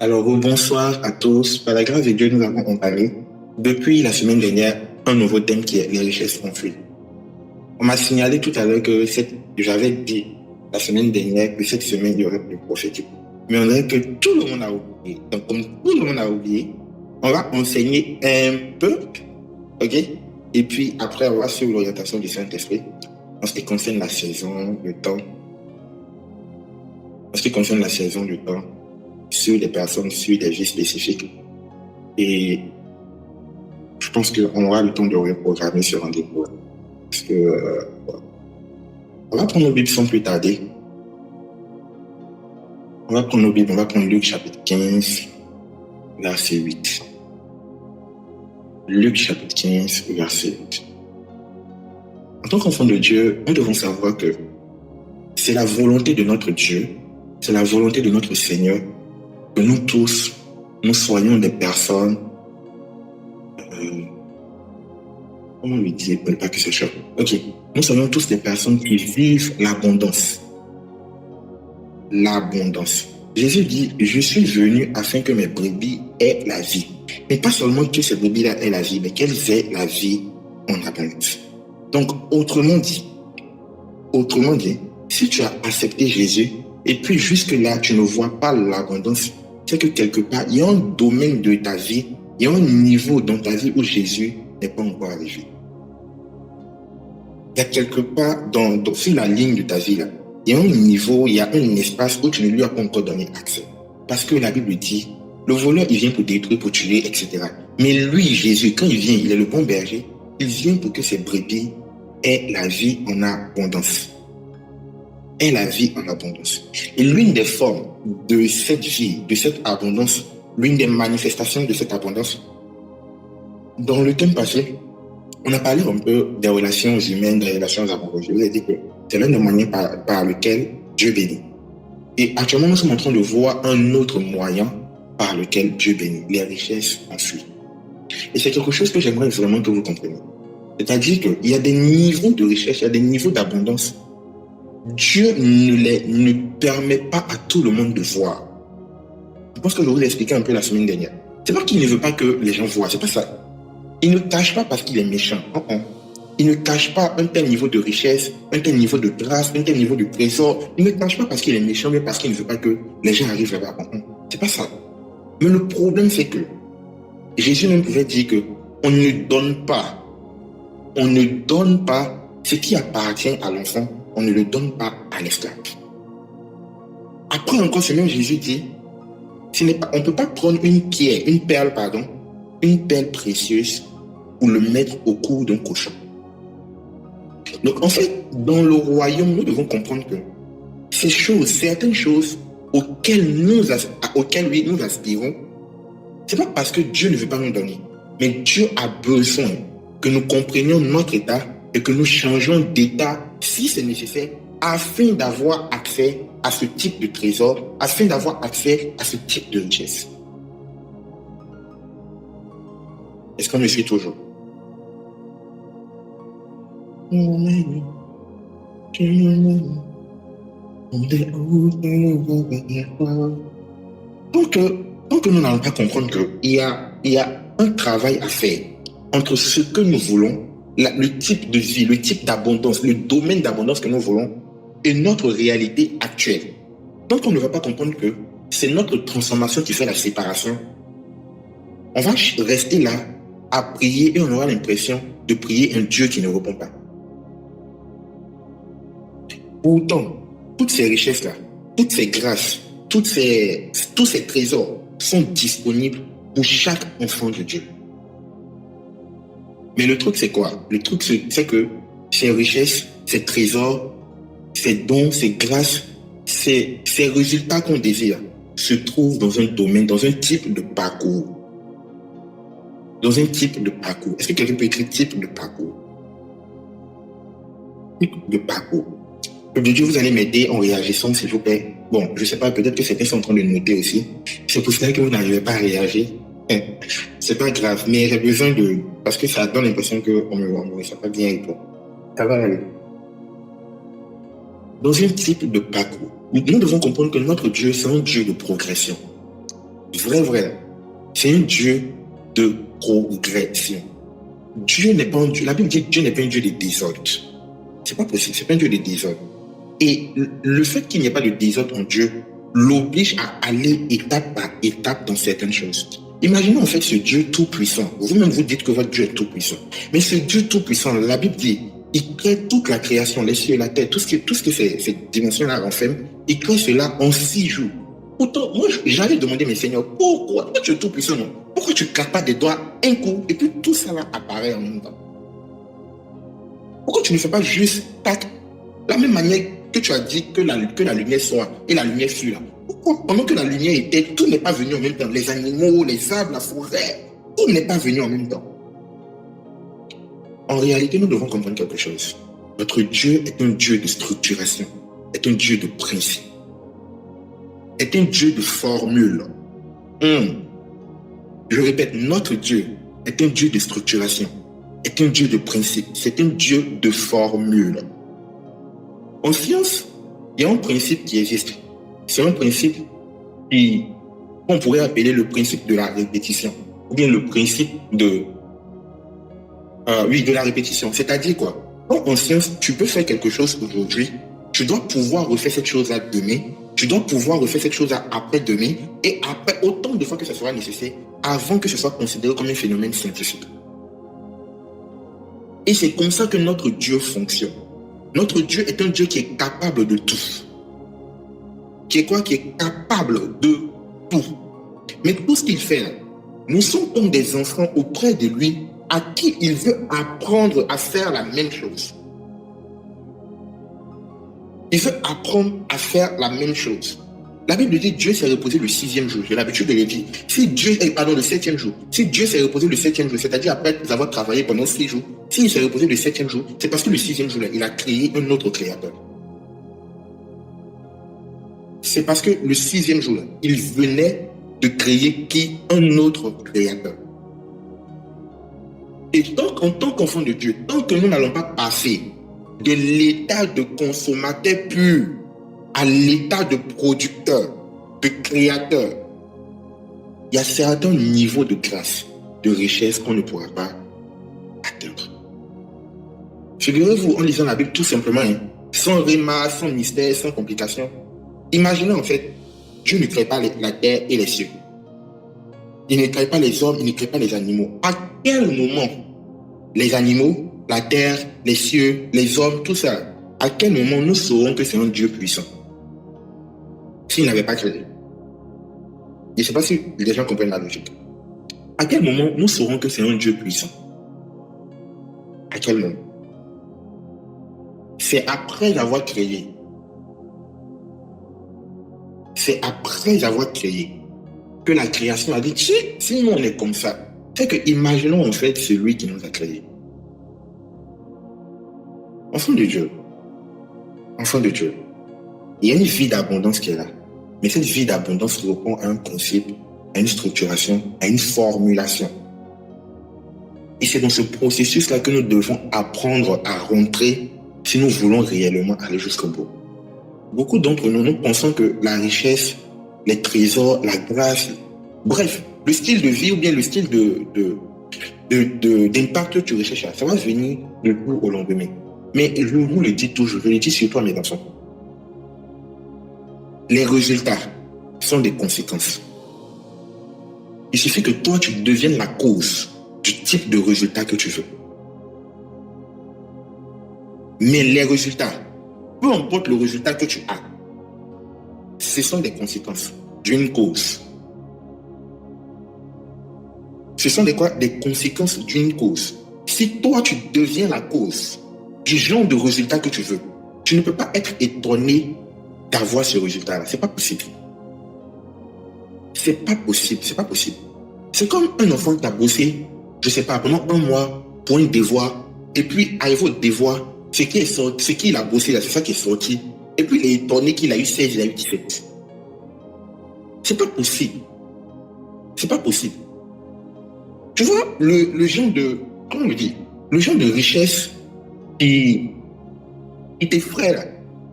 Alors, bonsoir à tous. Par la grâce de Dieu, nous avons entamé, depuis la semaine dernière, un nouveau thème qui est les richesses enfouies. On m'a signalé tout à l'heure que j'avais dit la semaine dernière que cette semaine, il y aurait plus prophétique. Mais on dirait que tout le monde a oublié. Donc, comme tout le monde a oublié, on va enseigner un peu, ok? Et puis, après, on va suivre l'orientation du Saint-Esprit en ce qui concerne la saison, le temps. En ce qui concerne la saison, le temps, sur des personnes, sur des vies spécifiques. Et je pense qu'on aura le temps de reprogrammer ce rendez-vous. Parce que on va prendre nos Bibles sans plus tarder. On va prendre nos Bibles, on va prendre Luc chapitre 15, verset 8. Luc chapitre 15, verset 8. En tant qu'enfant de Dieu, nous devons savoir que c'est la volonté de notre Dieu, c'est la volonté de notre Seigneur que nous tous, nous soyons des personnes, comment lui dire, pour ne pas que ce soit. Ok, nous soyons tous des personnes qui vivent l'abondance. L'abondance. Jésus dit, je suis venu afin que mes brebis aient la vie. Mais pas seulement que ces brebis-là aient la vie, mais qu'elles aient la vie en abondance. Donc, autrement dit, si tu as accepté Jésus, et puis jusque-là, tu ne vois pas l'abondance, c'est que quelque part, il y a un domaine de ta vie, il y a un niveau dans ta vie où Jésus n'est pas encore arrivé. Il y a quelque part sur la ligne de ta vie, là, il y a un niveau, il y a un espace où tu ne lui as pas encore donné accès. Parce que la Bible dit, le voleur, il vient pour détruire, pour tuer, etc. Mais lui, Jésus, quand il vient, il est le bon berger, il vient pour que ses brebis aient la vie en abondance. Aient la vie en abondance. Et l'une des formes de cette vie, de cette abondance, l'une des manifestations de cette abondance, dans le thème passé, on a parlé un peu des relations humaines, des relations amoureuses. Je vous ai dit que c'est l'un des moyens par lequel Dieu bénit. Et actuellement, nous sommes en train de voir un autre moyen par lequel Dieu bénit, les richesses enfouies. Et c'est quelque chose que j'aimerais vraiment que vous compreniez. C'est-à-dire qu'il y a des niveaux de richesse, il y a des niveaux d'abondance. Dieu ne permet pas à tout le monde de voir. Je pense que je vous l'ai expliqué un peu la semaine dernière. C'est pas qu'il ne veut pas que les gens voient, c'est pas ça. Il ne cache pas parce qu'il est méchant. Il ne cache pas un tel niveau de richesse, un tel niveau de grâce, un tel niveau de trésor. Il ne cache pas parce qu'il est méchant, mais parce qu'il ne veut pas que les gens arrivent là-bas. C'est pas ça. Mais le problème, c'est que Jésus même pouvait dire que on ne donne pas ce qui appartient à l'enfant, on ne le donne pas à l'esclave. Après encore, ce même Jésus dit, on ne peut pas prendre une perle précieuse pour le mettre au cou d'un cochon. Donc en fait, dans le royaume, nous devons comprendre que certaines choses auxquelles nous aspirons, c'est pas parce que Dieu ne veut pas nous donner, mais Dieu a besoin que nous comprenions notre état et que nous changeons d'état si c'est nécessaire, afin d'avoir accès à ce type de trésor, afin d'avoir accès à ce type de richesse. Est-ce qu'on me suit toujours? Donc nous n'allons pas comprendre qu'il y a un travail à faire entre ce que nous voulons, le type de vie, le type d'abondance, le domaine d'abondance que nous voulons et notre réalité actuelle. Donc on ne va pas comprendre que c'est notre transformation qui fait la séparation. On va rester là à prier et on aura l'impression de prier un Dieu qui ne répond pas. Pourtant, toutes ces richesses-là, toutes ces grâces, tous ces trésors sont disponibles pour chaque enfant de Dieu. Mais le truc, c'est quoi? Le truc, c'est que ces richesses, ces trésors, ces dons, ces grâces, ces résultats qu'on désire se trouvent dans un domaine, dans un type de parcours. Dans un type de parcours. Est-ce que quelqu'un peut écrire type de parcours? Type de parcours. Peuple de Dieu, vous allez m'aider en réagissant, s'il vous plaît. Bon, je ne sais pas, peut-être que certains sont en train de noter aussi. C'est pour cela que vous n'arrivez pas à réagir. Eh, c'est pas grave, mais j'ai besoin de... Parce que ça donne l'impression qu'on me reçoit pas bien et tout. Ça va aller. Dans un type de parcours, nous devons comprendre que notre Dieu, c'est un Dieu de progression. Vrai. C'est un Dieu de progression. Dieu n'est pas un Dieu. La Bible dit que Dieu n'est pas un Dieu de désordre. C'est pas possible, c'est pas un Dieu de désordre. Et le fait qu'il n'y ait pas de désordre en Dieu l'oblige à aller étape par étape dans certaines choses. Imaginez en fait ce Dieu tout-puissant. Vous-même vous dites que votre Dieu est tout-puissant. Mais ce Dieu tout-puissant, la Bible dit, il crée toute la création, les cieux et la terre, tout ce que cette dimension-là renferme, il crée cela en 6 jours. Pourtant, moi, j'allais demander, mais Seigneur, pourquoi tu es tout-puissant, non? Pourquoi tu ne claques pas des doigts un coup et puis tout ça là apparaît en même temps? Pourquoi tu ne fais pas juste tac, la même manière que tu as dit que la lumière soit et la lumière fut là? Pourquoi pendant que la lumière était, tout n'est pas venu en même temps? Les animaux, les arbres, la forêt, tout n'est pas venu en même temps. En réalité, nous devons comprendre quelque chose. Notre Dieu est un Dieu de structuration, est un Dieu de principe, est un Dieu de formule. Je répète, notre Dieu est un Dieu de structuration, est un Dieu de principe, c'est un Dieu de formule. En science, il y a un principe qui existe. C'est un principe qu'on pourrait appeler le principe de la répétition, ou bien le principe de la répétition. C'est-à-dire quoi? En science, tu peux faire quelque chose aujourd'hui, tu dois pouvoir refaire cette chose-là demain, tu dois pouvoir refaire cette chose-là après-demain, et après autant de fois que ça sera nécessaire, avant que ce soit considéré comme un phénomène scientifique. Et c'est comme ça que notre Dieu fonctionne. Notre Dieu est un Dieu qui est capable de tout. Qui est quoi? Qui est capable de tout. Mais tout ce qu'il fait là, nous sommes comme des enfants auprès de lui à qui il veut apprendre à faire la même chose. Il veut apprendre à faire la même chose. La Bible dit que Dieu s'est reposé le 6e jour. J'ai l'habitude de le dire. Le 7e jour. Si Dieu s'est reposé le 7e jour, c'est-à-dire après avoir travaillé pendant 6 jours, s'il s'est reposé le 7e jour, c'est parce que le 6e jour, il a créé un autre créateur. C'est parce que le 6e jour, il venait de créer un autre créateur. Et donc, en tant qu'enfant de Dieu, tant que nous n'allons pas passer de l'état de consommateur pur à l'état de producteur, de créateur, il y a certains niveaux de grâce, de richesse qu'on ne pourra pas atteindre. Figurez-vous, en lisant la Bible tout simplement, sans rima, sans mystère, sans complication, imaginez en fait, Dieu ne crée pas la terre et les cieux. Il ne crée pas les hommes, il ne crée pas les animaux. À quel moment les animaux, la terre, les cieux, les hommes, tout ça, à quel moment nous saurons que c'est un Dieu puissant? S'il n'avait pas créé. Je ne sais pas si les gens comprennent la logique. À quel moment nous saurons que c'est un Dieu puissant? À quel moment? C'est après avoir créé. C'est après avoir créé que la création a dit, si nous on est comme ça, c'est que imaginons en fait celui qui nous a créés. Enfant de Dieu, il y a une vie d'abondance qui est là. Mais cette vie d'abondance répond à un principe, à une structuration, à une formulation. Et c'est dans ce processus-là que nous devons apprendre à rentrer si nous voulons réellement aller jusqu'au bout. Beaucoup d'entre nous pensons que la richesse, les trésors, la grâce, bref, le style de vie ou bien le style d'impact que tu recherches, ça va venir du jour au lendemain. Mais je vous le dis toujours, je le dis surtout à mes enfants. Les résultats sont des conséquences. Il suffit que toi, tu deviennes la cause du type de résultat que tu veux. Mais les résultats, peu importe le résultat que tu as, ce sont des conséquences d'une cause. Ce sont des conséquences d'une cause. Si toi, tu deviens la cause du genre de résultat que tu veux, tu ne peux pas être étonné d'avoir ce résultat-là. C'est pas possible. C'est pas possible. C'est comme un enfant qui a bossé, je sais pas, pendant 1 mois pour un devoir, et puis arrivé au devoir, ce qu'il a bossé là, c'est ça qui est sorti. Et puis il est étonné qu'il a eu 16, il a eu 17. C'est pas possible. Tu vois, le genre de, comment on me dit, le genre de richesse qui t'effraie là,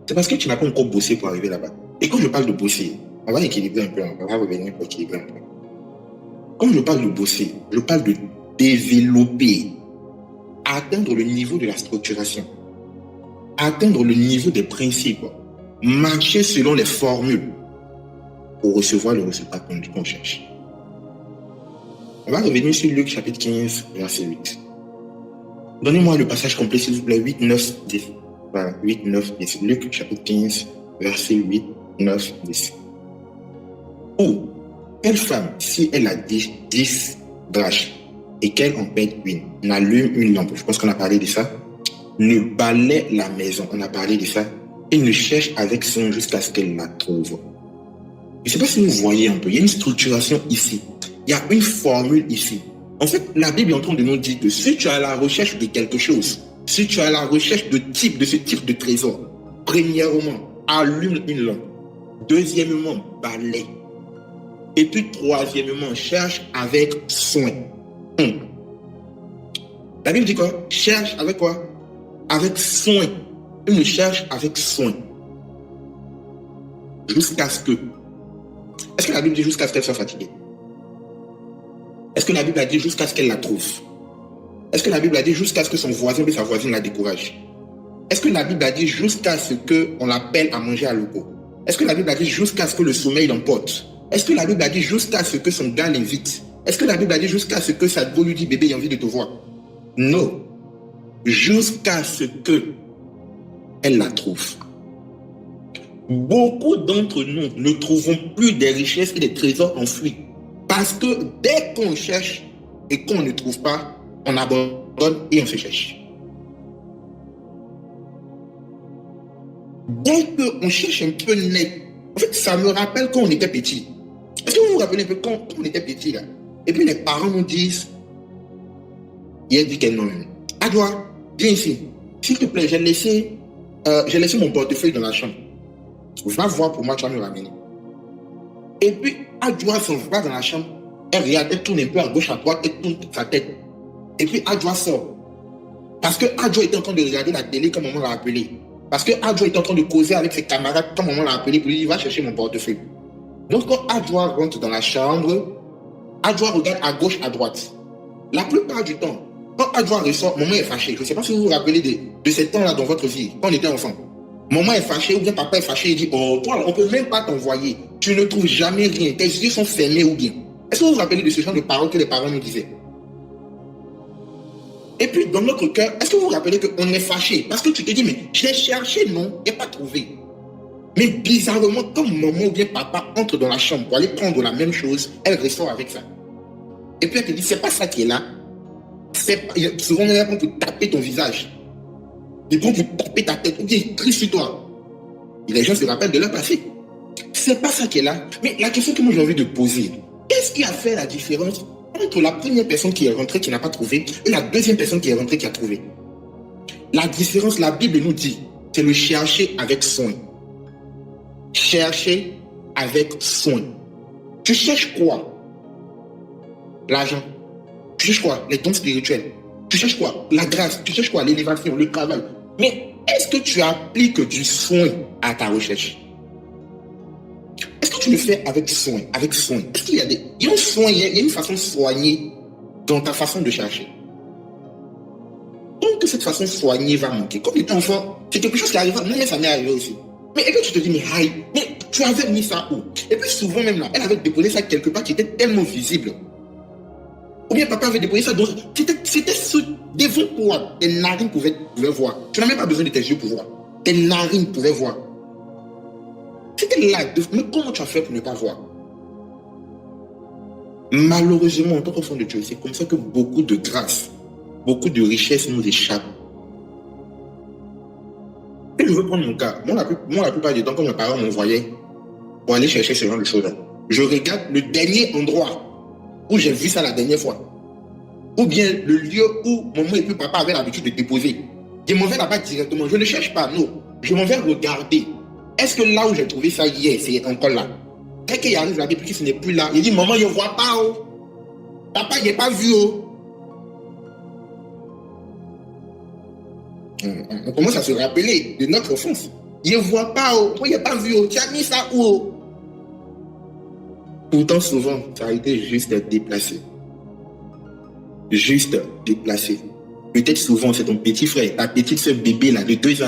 c'est parce que tu n'as pas encore bossé pour arriver là-bas. Et quand je parle de bosser, on va équilibrer un peu, on va revenir pour équilibrer un peu. Quand je parle de bosser, je parle de développer, atteindre le niveau de la structuration, atteindre le niveau des principes, marcher selon les formules pour recevoir le résultat qu'on cherche. On va revenir sur Luc chapitre 15, verset 8. Donnez-moi le passage complet, s'il vous plaît, 8, 9, 10. Voilà, 8, 9, 10. Luc chapitre 15, verset 8, 9, 10. Ou, quelle femme, si elle a 10 drachmes et qu'elle en perd une, n'allume une lampe, je pense qu'on a parlé de ça, ne balaie la maison, on a parlé de ça, et ne cherche avec soin jusqu'à ce qu'elle la trouve. Je ne sais pas si vous voyez un peu, il y a une structuration ici, il y a une formule ici. En fait, la Bible est en train de nous dire que si tu es à la recherche de quelque chose, si tu es à la recherche de ce type de trésor, premièrement, allume une lampe. Deuxièmement, balaie. Et puis, troisièmement, cherche avec soin. La Bible dit quoi? Cherche avec quoi? Avec soin. Une cherche avec soin. Jusqu'à ce que... Est-ce que la Bible dit jusqu'à ce qu'elle soit fatiguée? Est-ce que la Bible a dit jusqu'à ce qu'elle la trouve? Est-ce que la Bible a dit jusqu'à ce que son voisin ou sa voisine la décourage? Est-ce que la Bible a dit jusqu'à ce qu'on l'appelle à manger à l'eau? Est-ce que la Bible a dit jusqu'à ce que le sommeil l'emporte? Est-ce que la Bible a dit jusqu'à ce que son gars l'invite? Est-ce que la Bible a dit jusqu'à ce que sa go lui dit bébé, j'ai envie de te voir? Non. Jusqu'à ce que elle la trouve. Beaucoup d'entre nous ne trouvons plus des richesses et des trésors enfouis. Parce que dès qu'on cherche et qu'on ne trouve pas, on abandonne et on se cherche. Dès qu'on cherche un peu net, en fait, ça me rappelle quand on était petit. Est-ce que vous vous rappelez un peu quand on était petit là? Et puis les parents nous disent, il a dit qu'elle non. Adwa, viens ici. S'il te plaît, j'ai laissé mon portefeuille dans la chambre. Va voir pour moi, tu vas me ramener. Et puis, Adwa s'en va dans la chambre. Elle regarde, elle tourne un peu à gauche, à droite, elle tourne sa tête. Et puis, Adwa sort. Parce que Adwa était en train de regarder la télé comme maman l'a appelé. Parce que Adwa était en train de causer avec ses camarades comme maman l'a appelé pour lui dire, va chercher mon portefeuille. Donc, quand Adwa rentre dans la chambre, Adwa regarde à gauche, à droite. La plupart du temps, quand Adwa ressort, maman est fâchée. Je ne sais pas si vous vous rappelez de ces temps-là dans votre vie, quand on était enfant. Maman est fâchée ou bien papa est fâché et dit, oh, toi, on ne peut même pas t'envoyer. Tu ne trouves jamais rien. Tes yeux sont fermés ou bien. Est-ce que vous vous rappelez de ce genre de paroles que les parents nous disaient? Et puis, dans notre cœur, est-ce que vous vous rappelez qu'on est fâché? Parce que tu te dis, mais j'ai cherché, non, et pas trouvé. Mais bizarrement, quand maman ou bien papa entre dans la chambre pour aller prendre la même chose, elle ressort avec ça. Et puis elle te dit, c'est pas ça qui est là. Souvent, on est là pour taper ton visage. Il prend pour taper ta tête. Ou bien il crie sur toi. Et les gens se rappellent de leur passé. C'est pas ça qui est là. Mais la question que moi j'ai envie de poser, qu'est-ce qui a fait la différence entre la première personne qui est rentrée qui n'a pas trouvé et la deuxième personne qui est rentrée qui a trouvé? La différence, la Bible nous dit, c'est le chercher avec soin. Chercher avec soin. Tu cherches quoi? L'argent. Tu cherches quoi? Les dons spirituels. Tu cherches quoi? La grâce. Tu cherches quoi? L'élévation, le travail. Mais est-ce que tu appliques du soin à ta recherche? Est-ce que tu le fais avec soin? Avec soin. Est-ce qu'il y a il y a un soin, il y a une façon de soigner dans ta façon de chercher. Donc cette façon de soigner va manquer. Comme étant enfant, c'est quelque chose qui arrive. Moi, ça m'est arrivé aussi. Mais et puis tu te dis, mais aïe, mais tu avais mis ça où? Et puis souvent même là, elle avait déposé ça quelque part qui était tellement visible. Ou bien papa avait déposé ça, donc c'était devant toi. Tes narines pouvaient voir. Tu n'as même pas besoin de tes yeux pour voir. Tes narines pouvaient voir. C'était là. Mais comment tu as fait pour ne pas voir? Malheureusement, en tant qu'enfant de Dieu, c'est comme ça que beaucoup de grâce, beaucoup de richesses nous échappent. Et je veux prendre mon cas. Moi, la plupart du temps, quand mes parents m'envoyaient pour aller chercher ce genre de choses, je regarde le dernier endroit où j'ai vu ça la dernière fois. Ou bien le lieu où maman et puis papa avaient l'habitude de déposer. Je m'en vais là-bas directement. Je ne cherche pas, non. Je m'en vais regarder. Est-ce que là où j'ai trouvé ça hier, c'est encore là? Dès qu'il arrive là, depuis que ce n'est plus là, il dit, maman, je ne vois pas. Oh. Papa, il n'est pas vu. Oh. On commence à se rappeler de notre offense. Il ne voit pas. Oh. Moi, il n'est pas vu. Oh. Tu as mis ça où? Oh. Pourtant, souvent, ça a été juste déplacé. Juste déplacé. Peut-être souvent, c'est ton petit frère, ta petite soeur bébé là, de 2 ans,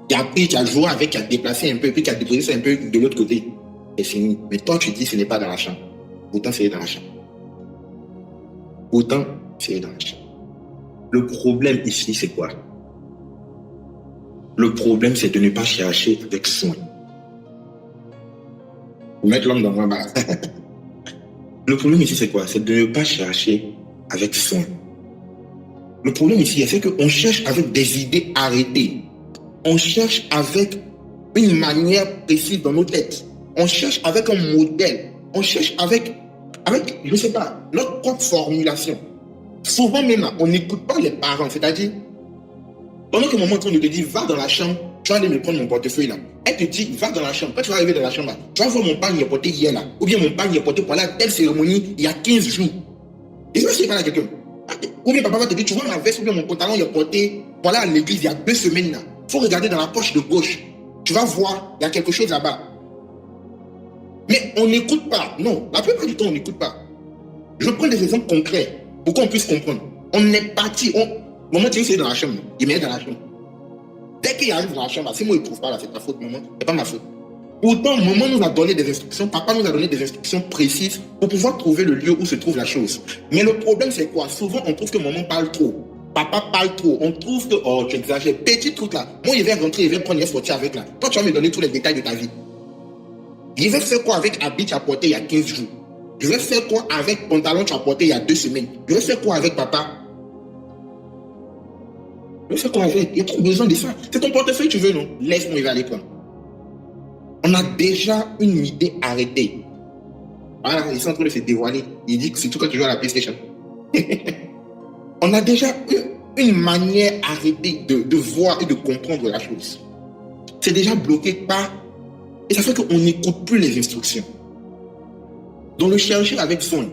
qui a pris, qui a joué avec, qui a déplacé un peu, puis qui a déposé ça un peu de l'autre côté. C'est fini. Mais toi, tu dis ce n'est pas dans la chambre. Pourtant, c'est dans la chambre. Pourtant, c'est dans la chambre. Le problème ici, c'est quoi? Le problème, c'est de ne pas chercher avec soin. Pour mettre l'homme dans un bar. Le problème ici, c'est quoi? C'est de ne pas chercher avec soin. Le problème ici, c'est qu'on cherche avec des idées arrêtées. On cherche avec une manière précise dans nos têtes. On cherche avec un modèle. On cherche avec je ne sais pas, notre propre formulation. Souvent maintenant, on n'écoute pas les parents. C'est-à-dire, pendant que maman est en train de te dire, va dans la chambre, tu vas aller me prendre mon portefeuille là. Elle te dit, va dans la chambre. Quand tu vas arriver dans la chambre là, tu vas voir mon père y est porté hier là. Ou bien mon père y est porté pour la telle cérémonie il y a 15 jours. Et ça, c'est pas là quelqu'un. Ou bien papa va te dire, tu vois ma veste ou bien mon pantalon il est porté pour aller à l'église il y a 2 semaines là. Il faut regarder dans la poche de gauche. Tu vas voir, il y a quelque chose là-bas. Mais on n'écoute pas. Non, la plupart du temps, on n'écoute pas. Je prends des exemples concrets pour qu'on puisse comprendre. On est parti. Maman, tu es dans la chambre. Il met dans la chambre. Dès qu'il arrive dans la chambre, c'est moi il ne trouve pas là, c'est ta faute, maman. C'est pas ma faute. Pourtant, maman nous a donné des instructions, papa nous a donné des instructions précises pour pouvoir trouver le lieu où se trouve la chose. Mais le problème, c'est quoi? Souvent, on trouve que maman parle trop. Papa parle trop. On trouve que, oh, tu exagères. Petit truc là. Moi, il va rentrer, il va prendre, il va sortir avec là. Toi, tu vas me donner tous les détails de ta vie. Je vais faire quoi avec habit tu as porté il y a 15 jours? Je vais faire quoi avec pantalon tu as porté il y a 2 semaines? Je vais faire quoi avec papa? Je vais faire quoi avec? Il y a trop besoin de ça. C'est ton portefeuille tu veux, non? Laisse-moi, il va aller prendre. On a déjà une idée arrêtée. Voilà, ils sont en train de se dévoiler. Il dit que c'est tout quand tu joues à la PlayStation. On a déjà une manière arrêtée de voir et de comprendre la chose. C'est déjà bloqué par... Et ça fait qu'on n'écoute plus les instructions. Donc le chercher avec soin.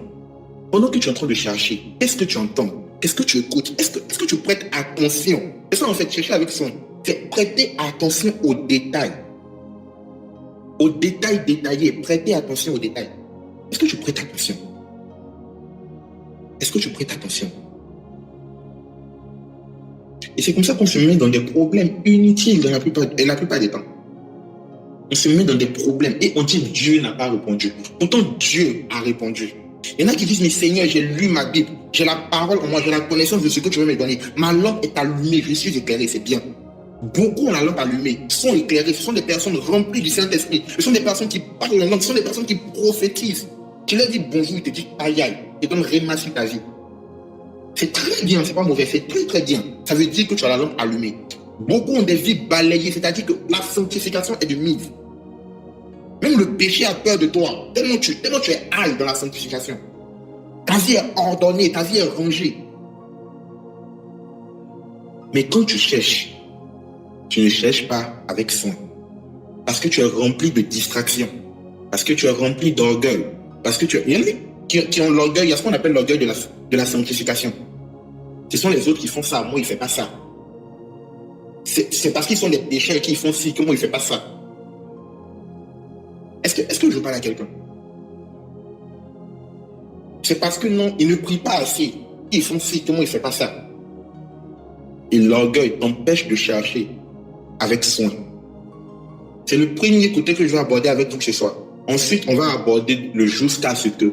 Pendant que tu es en train de chercher, qu'est-ce que tu entends? Qu'est-ce que tu écoutes? Est-ce que tu prêtes attention? C'est ça en fait, chercher avec soin. C'est prêter attention aux détails. Aux détails détaillés. Prêter attention aux détails. Est-ce que tu prêtes attention? Est-ce que tu prêtes attention? Et c'est comme ça qu'on se met dans des problèmes inutiles la plupart des temps. On se met dans des problèmes et on dit Dieu n'a pas répondu. Pourtant, Dieu a répondu. Il y en a qui disent, mais Seigneur, j'ai lu ma Bible, j'ai la parole en moi, j'ai la connaissance de ce que tu veux me donner. Ma lampe est allumée, je suis éclairé, c'est bien. Beaucoup ont la lampe allumée, sont éclairés, ce sont des personnes remplies du Saint-Esprit, ce sont des personnes qui parlent en langue, ce sont des personnes qui prophétisent. Tu leur dis bonjour, ils te disent aïe aïe, et donc réma sur ta vie. C'est très bien, c'est pas mauvais, c'est très très bien. Ça veut dire que tu as la lampe allumée. Beaucoup ont des vies balayées, c'est-à-dire que la sanctification est de mise. Même le péché a peur de toi, tellement tu es high dans la sanctification. Ta vie est ordonnée, ta vie est rangée. Mais quand tu cherches, tu ne cherches pas avec soin. Parce que tu es rempli de distractions. Parce que tu es rempli d'orgueil. Parce que il y en a qui ont l'orgueil, il y a ce qu'on appelle l'orgueil de la sanctification. Ce sont les autres qui font ça, moi il ne fait pas ça. C'est parce qu'ils sont des pécheurs qui font ci, que moi il ne fait pas ça. Est-ce que je parle à quelqu'un? C'est parce que non, ils ne prient pas assez. Ils font ci, que moi il ne fait pas ça. Et l'orgueil t'empêche de chercher avec soin. C'est le premier côté que je vais aborder avec vous ce soir. Ensuite, on va aborder le jusqu'à ce que.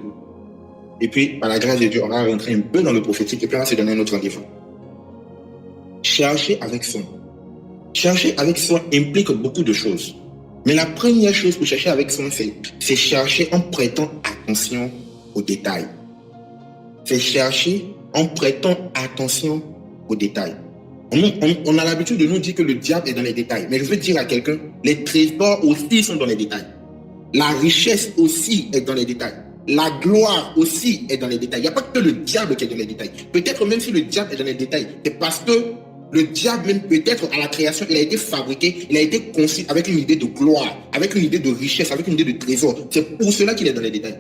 Et puis, par la grâce de Dieu, on va rentrer un peu dans le prophétique et puis on va se donner un autre rendez-vous. Chercher avec soin. Chercher avec soin implique beaucoup de choses. Mais la première chose pour chercher avec soin, c'est chercher en prêtant attention aux détails. C'est chercher en prêtant attention aux détails. On a l'habitude de nous dire que le diable est dans les détails. Mais je veux dire à quelqu'un, les trésors aussi sont dans les détails. La richesse aussi est dans les détails. La gloire aussi est dans les détails. Il n'y a pas que le diable qui est dans les détails. Peut-être même si le diable est dans les détails, c'est parce que le diable, même peut-être à la création, il a été fabriqué, il a été conçu avec une idée de gloire, avec une idée de richesse, avec une idée de trésor. C'est pour cela qu'il est dans les détails.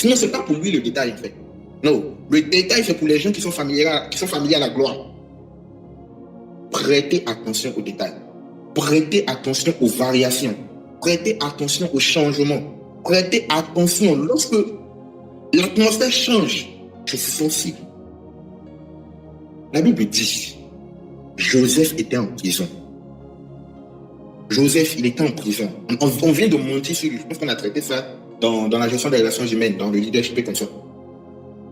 Sinon, ce n'est pas pour lui le détail, en fait. Non, le détail, c'est pour les gens qui sont familiers à la gloire. Prêtez attention aux détails. Prêtez attention aux variations. Prêtez attention aux changements. Prêtez attention. Lorsque l'atmosphère change, je suis sensible. La Bible dit, Joseph était en prison. Joseph, il était en prison. On vient de monter sur lui. Je pense qu'on a traité ça dans la gestion des relations humaines, dans le leadership et comme ça.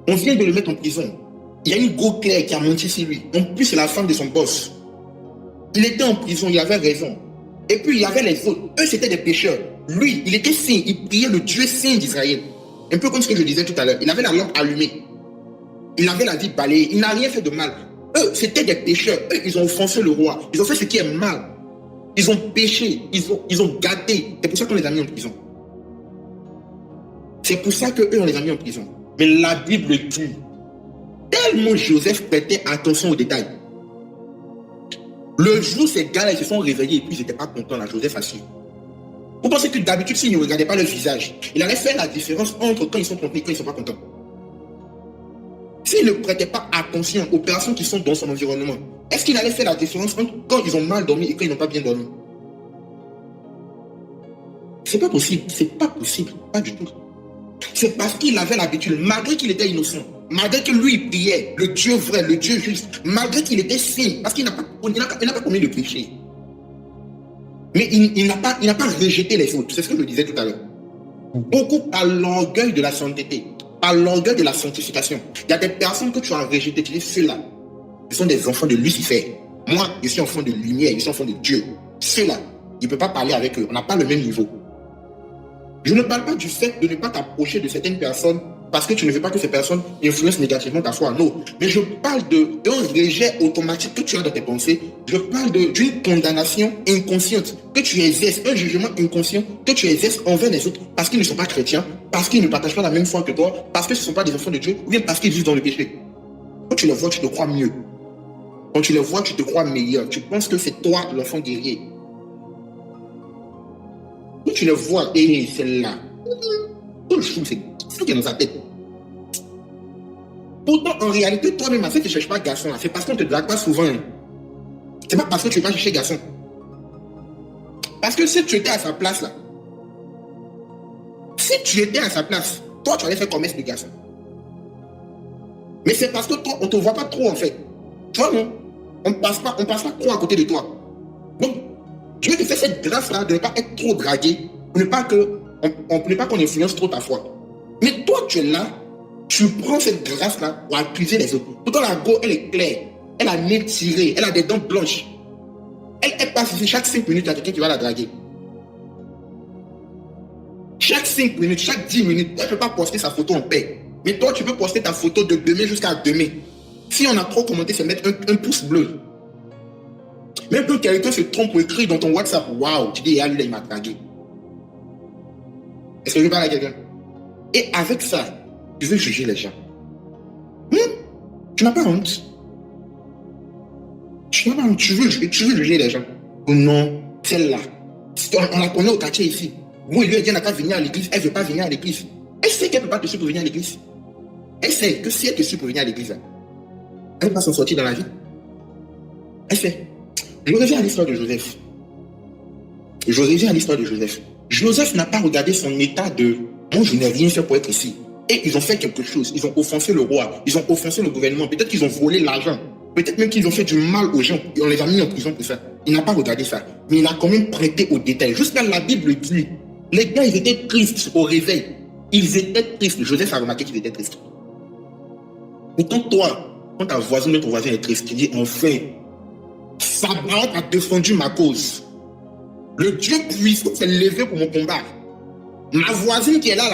On vient de le mettre en prison. Il y a une go claire qui a monté sur lui. En plus, c'est la femme de son boss. Il était en prison, il avait raison. Et puis, il y avait les autres. Eux, c'était des pécheurs. Lui, il était saint. Il priait le Dieu saint d'Israël. Un peu comme ce que je disais tout à l'heure. Il avait la lampe allumée. Il avait la vie balayée. Il n'a rien fait de mal. Eux, c'était des pécheurs. Eux, ils ont offensé le roi. Ils ont fait ce qui est mal. Ils ont péché. Ils ont gâté. C'est pour ça qu'on les a mis en prison. C'est pour ça qu'eux, on les a mis en prison. Mais la Bible dit, tellement Joseph prêtait attention aux détails. Le jour, ces gars-là, ils se sont réveillés et puis ils n'étaient pas contents, là, Joseph a su. Vous pensez que d'habitude, s'ils ne regardaient pas leur visage, il allait faire la différence entre quand ils sont contents et quand ils ne sont pas contents. S'il ne prêtait pas attention aux personnes qui sont dans son environnement, est-ce qu'il allait faire la différence entre quand ils ont mal dormi et quand ils n'ont pas bien dormi? C'est pas possible, c'est pas possible, pas du tout. C'est parce qu'il avait l'habitude, malgré qu'il était innocent, malgré que lui il priait, le Dieu vrai, le Dieu juste, malgré qu'il était saint, parce qu'il n'a pas commis de péché. Mais il n'a pas rejeté les autres, c'est ce que je disais tout à l'heure. Beaucoup par l'orgueil de la sainteté, par l'orgueil de la sanctification. Il y a des personnes que tu as rejetées, tu dis ceux-là, ce sont des enfants de Lucifer. Moi, je suis enfant de lumière, je suis enfant de Dieu. Ceux-là, il ne peut pas parler avec eux, on n'a pas le même niveau. Je ne parle pas du fait de ne pas t'approcher de certaines personnes parce que tu ne veux pas que ces personnes influencent négativement ta foi. Non. Mais je parle d'un rejet automatique que tu as dans tes pensées. Je parle d'une condamnation inconsciente que tu exerces, un jugement inconscient que tu exerces envers les autres parce qu'ils ne sont pas chrétiens, parce qu'ils ne partagent pas la même foi que toi, parce que ce ne sont pas des enfants de Dieu, ou bien parce qu'ils vivent dans le péché. Quand tu les vois, tu te crois mieux. Quand tu les vois, tu te crois meilleur. Tu penses que c'est toi l'enfant guerrier. Quand tu le vois, et celle-là, tout le chou, c'est ce qui est dans sa tête. Pourtant, en réalité, toi-même, tu ne cherches pas garçon. C'est parce qu'on ne te drague pas souvent. C'est pas parce que tu ne vas pas chercher garçon. Parce que si tu étais à sa place, là, toi, tu allais faire commerce de garçon. Mais c'est parce que toi, on ne te voit pas trop, en fait. Tu vois, non? On ne passe pas trop à côté de toi. Donc, Dieu te fait cette grâce-là de ne pas être trop dragué, pour ne pas qu'on influence trop ta foi. Mais toi, tu es là, tu prends cette grâce-là pour accuser les autres. Pourtant, la go, elle est claire, elle a le nez tiré, elle a des dents blanches. Elle passe ici, chaque 5 minutes, il y a quelqu'un qui va la draguer. Chaque 5 minutes, chaque 10 minutes, elle ne peut pas poster sa photo en paix. Mais toi, tu peux poster ta photo de demain jusqu'à demain. Si on a trop commenté, c'est mettre un pouce bleu. Même quand quelqu'un se trompe ou écrit dans ton WhatsApp, waouh, tu dis, ah, lui, il m'a dragué. Est-ce que je parle à quelqu'un? Et avec ça, tu veux juger les gens. Tu n'as pas honte. Tu n'as pas honte. Tu veux juger les gens. Ou non, celle-là. On la connaît au quartier ici. Moi, lui, elle n'a qu'à venir à l'église. Elle ne veut pas venir à l'église. Elle sait qu'elle ne peut pas te suivre pour venir à l'église. Elle sait que si elle te suit pour venir à l'église, elle va s'en sortir dans la vie. Elle sait. Je reviens à l'histoire de Joseph. Joseph n'a pas regardé son état de « moi, je n'ai rien fait pour être ici ». Et ils ont fait quelque chose. Ils ont offensé le roi. Ils ont offensé le gouvernement. Peut-être qu'ils ont volé l'argent. Peut-être même qu'ils ont fait du mal aux gens. Et on les a mis en prison pour ça. Il n'a pas regardé ça. Mais il a quand même prêté aux détails. Jusqu'à la Bible dit, les gars, ils étaient tristes au réveil. Ils étaient tristes. Joseph a remarqué qu'ils étaient tristes. Pourtant, toi, quand ta voisine ou ton voisin est triste, tu dis, enfin, Sabbath a défendu ma cause. Le Dieu puissant s'est levé pour mon combat. Ma voisine qui est là,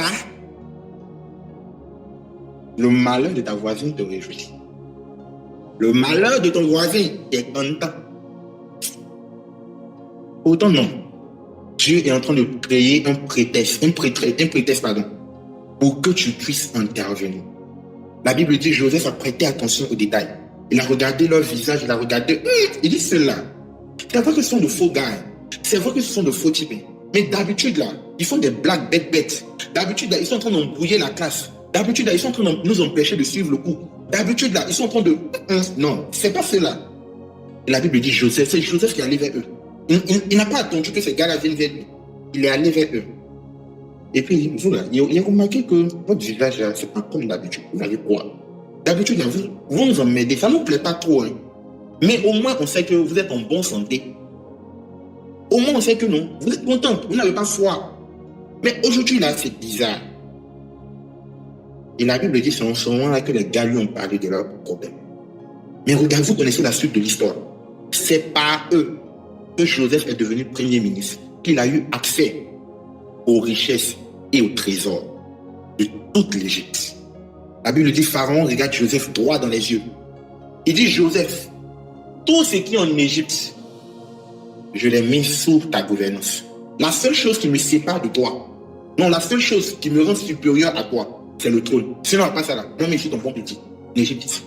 le malheur de ta voisine te réjouit. Le malheur de ton voisin est content. Pourtant, non. Dieu est en train de créer un prétexte, pour que tu puisses intervenir. La Bible dit, Joseph a prêté attention aux détails. Il a regardé leur visage, il a regardé, il dit ceux-là. C'est vrai que ce sont de faux gars. C'est vrai que ce sont de faux types. Mais d'habitude, là, ils font des blagues bêtes. D'habitude, là, ils sont en train d'embrouiller la classe. D'habitude, là, ils sont en train de nous empêcher de suivre le cours. D'habitude, là, ils sont en train de... Non, c'est pas cela. Et la Bible dit Joseph, c'est Joseph qui est allé vers eux. Il n'a pas attendu que ces gars-là viennent vers lui. Il est allé vers eux. Et puis, vous, là, il a remarqué que votre visage, là, c'est pas comme d'habitude. Vous avez quoi? D'habitude, là, vous nous emmerdez. Ça ne nous plaît pas trop, hein. Mais au moins, on sait que vous êtes en bonne santé. Au moins, on sait que non. Vous êtes content. Vous n'avez pas foi. Mais aujourd'hui, là, c'est bizarre. Et la Bible dit, c'est en ce moment-là que les gars lui ont parlé de leurs problèmes. Mais regardez, vous connaissez la suite de l'histoire. C'est par eux que Joseph est devenu premier ministre, qu'il a eu accès aux richesses et aux trésors de toute l'Égypte. La Bible dit, Pharaon regarde Joseph droit dans les yeux. Il dit, Joseph, tout ce qui est en Égypte, je l'ai mis sous ta gouvernance. La seule chose qui me sépare de toi, non, la seule chose qui me rend supérieur à toi, c'est le trône. Sinon, pas ça là. Non, mais je suis ton bon petit. L'Égypte.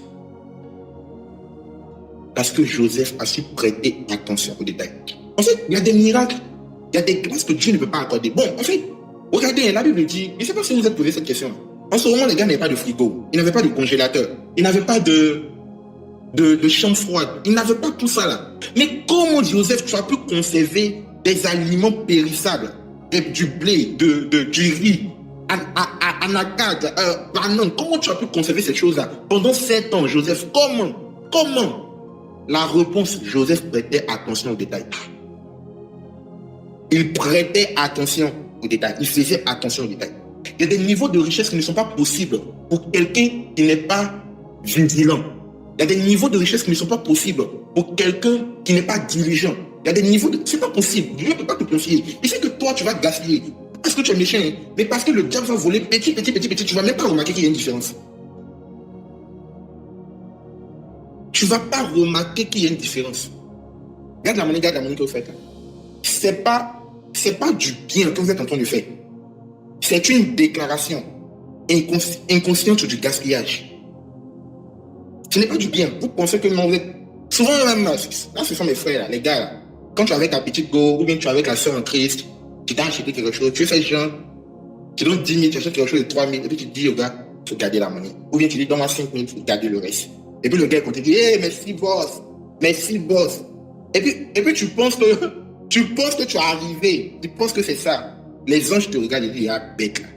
Parce que Joseph a su prêter attention aux détails. En fait, il y a des miracles, il y a des grâces que Dieu ne peut pas accorder. Bon, en fait, regardez, la Bible dit, je ne sais pas si vous vous êtes posé cette question. En ce moment, les gars n'avaient pas de frigo, ils n'avaient pas de congélateur, ils n'avaient pas de chambre froide, ils n'avaient pas tout ça là. Mais comment, Joseph, tu as pu conserver des aliments périssables, du blé, du riz, anacarde, banane, comment tu as pu conserver ces choses-là pendant 7 ans, Joseph? Comment? La réponse, Joseph prêtait attention aux détails. Il prêtait attention aux détails. Il faisait attention aux détails. Il y a des niveaux de richesse qui ne sont pas possibles pour quelqu'un qui n'est pas vigilant. Il y a des niveaux de richesse qui ne sont pas possibles pour quelqu'un qui n'est pas diligent. Il y a des niveaux de... C'est pas possible. Dieu ne peut pas te confier. Il sait que toi, tu vas gaspiller. Parce que tu es méchant, hein, mais parce que le diable va voler petit. Tu ne vas même pas remarquer qu'il y a une différence. Tu ne vas pas remarquer qu'il y a une différence. Regarde la monnaie que vous faites. C'est pas du bien que vous êtes en train de faire. C'est une déclaration inconsciente du gaspillage. Ce n'est pas du bien. Vous pensez que non, vous êtes... Souvent, même là, ce sont mes frères, là, les gars. Là. Quand tu es avec ta petite go, ou bien tu es avec la soeur en Christ, tu t'as acheté quelque chose, tu fais genre, tu donnes 10 000, tu achètes quelque chose de 3 000, et puis tu dis au gars, il faut garder la monnaie. Ou bien tu dis, donne-moi 5 000, il faut garder le reste. Et puis le gars continue, hey, merci boss. Et puis tu penses que tu es arrivé, tu penses que c'est ça. Les anges te regardent et disent, ah, bête là.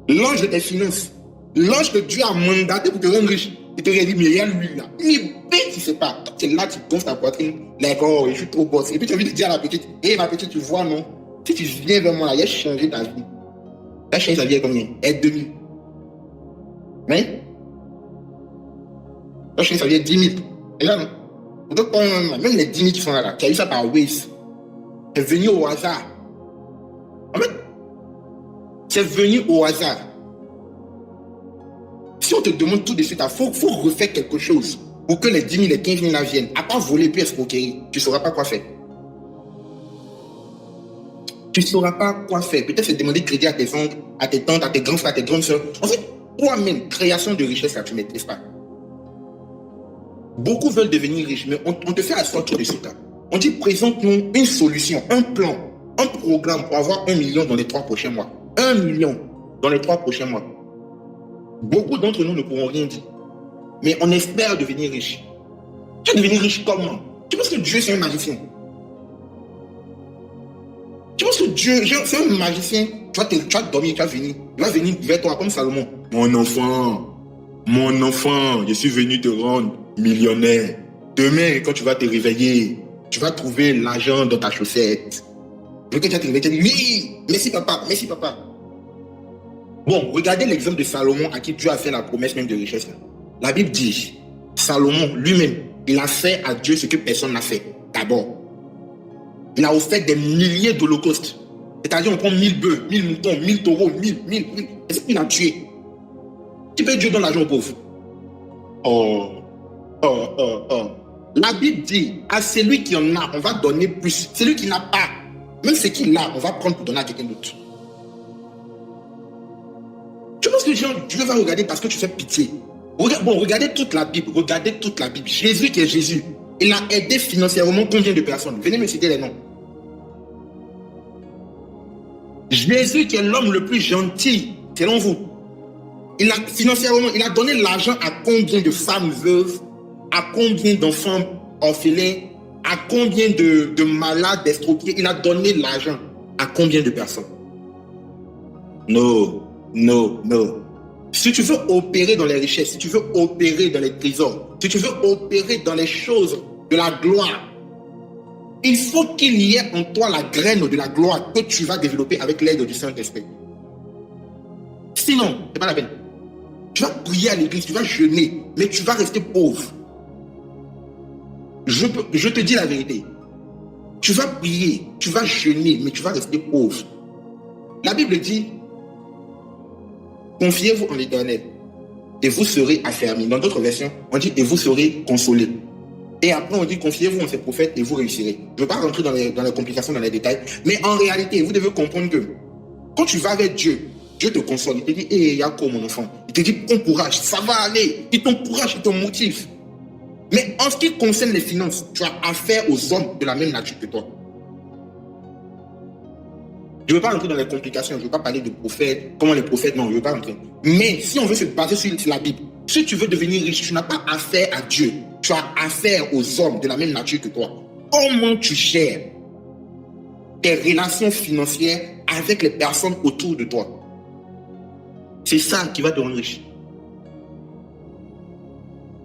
L'ange de tes finances, l'ange que Dieu a mandaté pour te rendre riche, il te regarde, mais il y a lui là. Il est bête, il ne sait pas. Tu es là, tu gonfles ta poitrine, d'accord, je suis trop boss. Et puis tu as envie de dire à la petite, hé ma petite, tu vois, non? Si tu viens vers moi là, il a changé ta vie. Tu as changé ta vie à combien? Aide 2000. Mais je sais, ça vient 10 000. Et là, non. Donc, même les 10 000 qui sont là, tu as eu ça par Waze. C'est venu au hasard. En fait, c'est venu au hasard. Si on te demande tout de suite, il faut refaire quelque chose pour que les 10 000, les 15 000 là viennent. À part voler puis escroquerie, tu ne sauras pas quoi faire. Tu ne sauras pas quoi faire. Peut-être c'est demander crédit à tes oncles, à tes tantes, à tes grands frères, à tes grandes soeurs. En fait, toi-même, création de richesse, là, tu ne maîtrises pas. Beaucoup veulent devenir riches, mais on te fait asseoir tout de suite. On dit, présente-nous une solution, un plan, un programme pour avoir 1 million dans les 3 prochains mois. 1 million dans les 3 prochains mois. Beaucoup d'entre nous ne pourront rien dire. Mais on espère devenir riche. Tu vas devenir riche comment? Tu penses que Dieu, c'est un magicien? Tu penses que Dieu, c'est un magicien? Tu vas dormir, tu vas venir. Il va venir vers toi comme Salomon. Mon enfant, je suis venu te rendre millionnaire. Demain, quand tu vas te réveiller, tu vas trouver l'argent dans ta chaussette. Et quand tu vas te réveiller, tu vas dire, oui, merci papa. Bon, regardez l'exemple de Salomon à qui Dieu a fait la promesse même de richesse. La Bible dit, Salomon lui-même, il a fait à Dieu ce que personne n'a fait. D'abord, il a offert des milliers d'holocaustes. C'est-à-dire, on prend 1000 bœufs, 1000 moutons, 1000 taureaux, 1000. Est-ce qu'il a tué? Tu peux Dieu donne l'argent aux pauvres. Oh. La Bible dit, à celui qui en a, on va donner plus. Celui qui n'a pas, même ce qu'il a, on va prendre pour donner à quelqu'un d'autre. Tu penses que Dieu va regarder parce que tu fais pitié? Regardez toute la Bible. Jésus qui est Jésus, il a aidé financièrement combien de personnes? Venez me citer les noms. Jésus qui est l'homme le plus gentil, selon vous, financièrement, il a donné l'argent à combien de femmes veuves, à combien d'enfants orphelins, à combien de malades, d'estropiés? Il a donné l'argent à combien de personnes? Non. Si tu veux opérer dans les richesses, si tu veux opérer dans les trésors, si tu veux opérer dans les choses de la gloire, il faut qu'il y ait en toi la graine de la gloire que tu vas développer avec l'aide du Saint-Esprit. Sinon, c'est pas la peine. Tu vas prier à l'église, tu vas jeûner, mais tu vas rester pauvre. Je te dis la vérité. Tu vas prier, tu vas jeûner, mais tu vas rester pauvre. La Bible dit, confiez-vous en l'Éternel et vous serez affermis. Dans d'autres versions, on dit et vous serez consolés. Et après, on dit confiez-vous en ces prophètes et vous réussirez. Je ne veux pas rentrer dans les complications, dans les détails, mais en réalité, vous devez comprendre que quand tu vas avec Dieu, Dieu te console. Il te dit, hé, Yacob, mon enfant. Il te dit, prends courage, ça va aller. Il t'encourage, il te motive. Mais en ce qui concerne les finances, tu as affaire aux hommes de la même nature que toi. Je ne veux pas rentrer dans les complications, je ne veux pas parler de prophètes, comment les prophètes, non, je ne veux pas rentrer. Mais si on veut se baser sur la Bible, si tu veux devenir riche, tu n'as pas affaire à Dieu, tu as affaire aux hommes de la même nature que toi. Comment tu gères tes relations financières avec les personnes autour de toi? C'est ça qui va te rendre riche.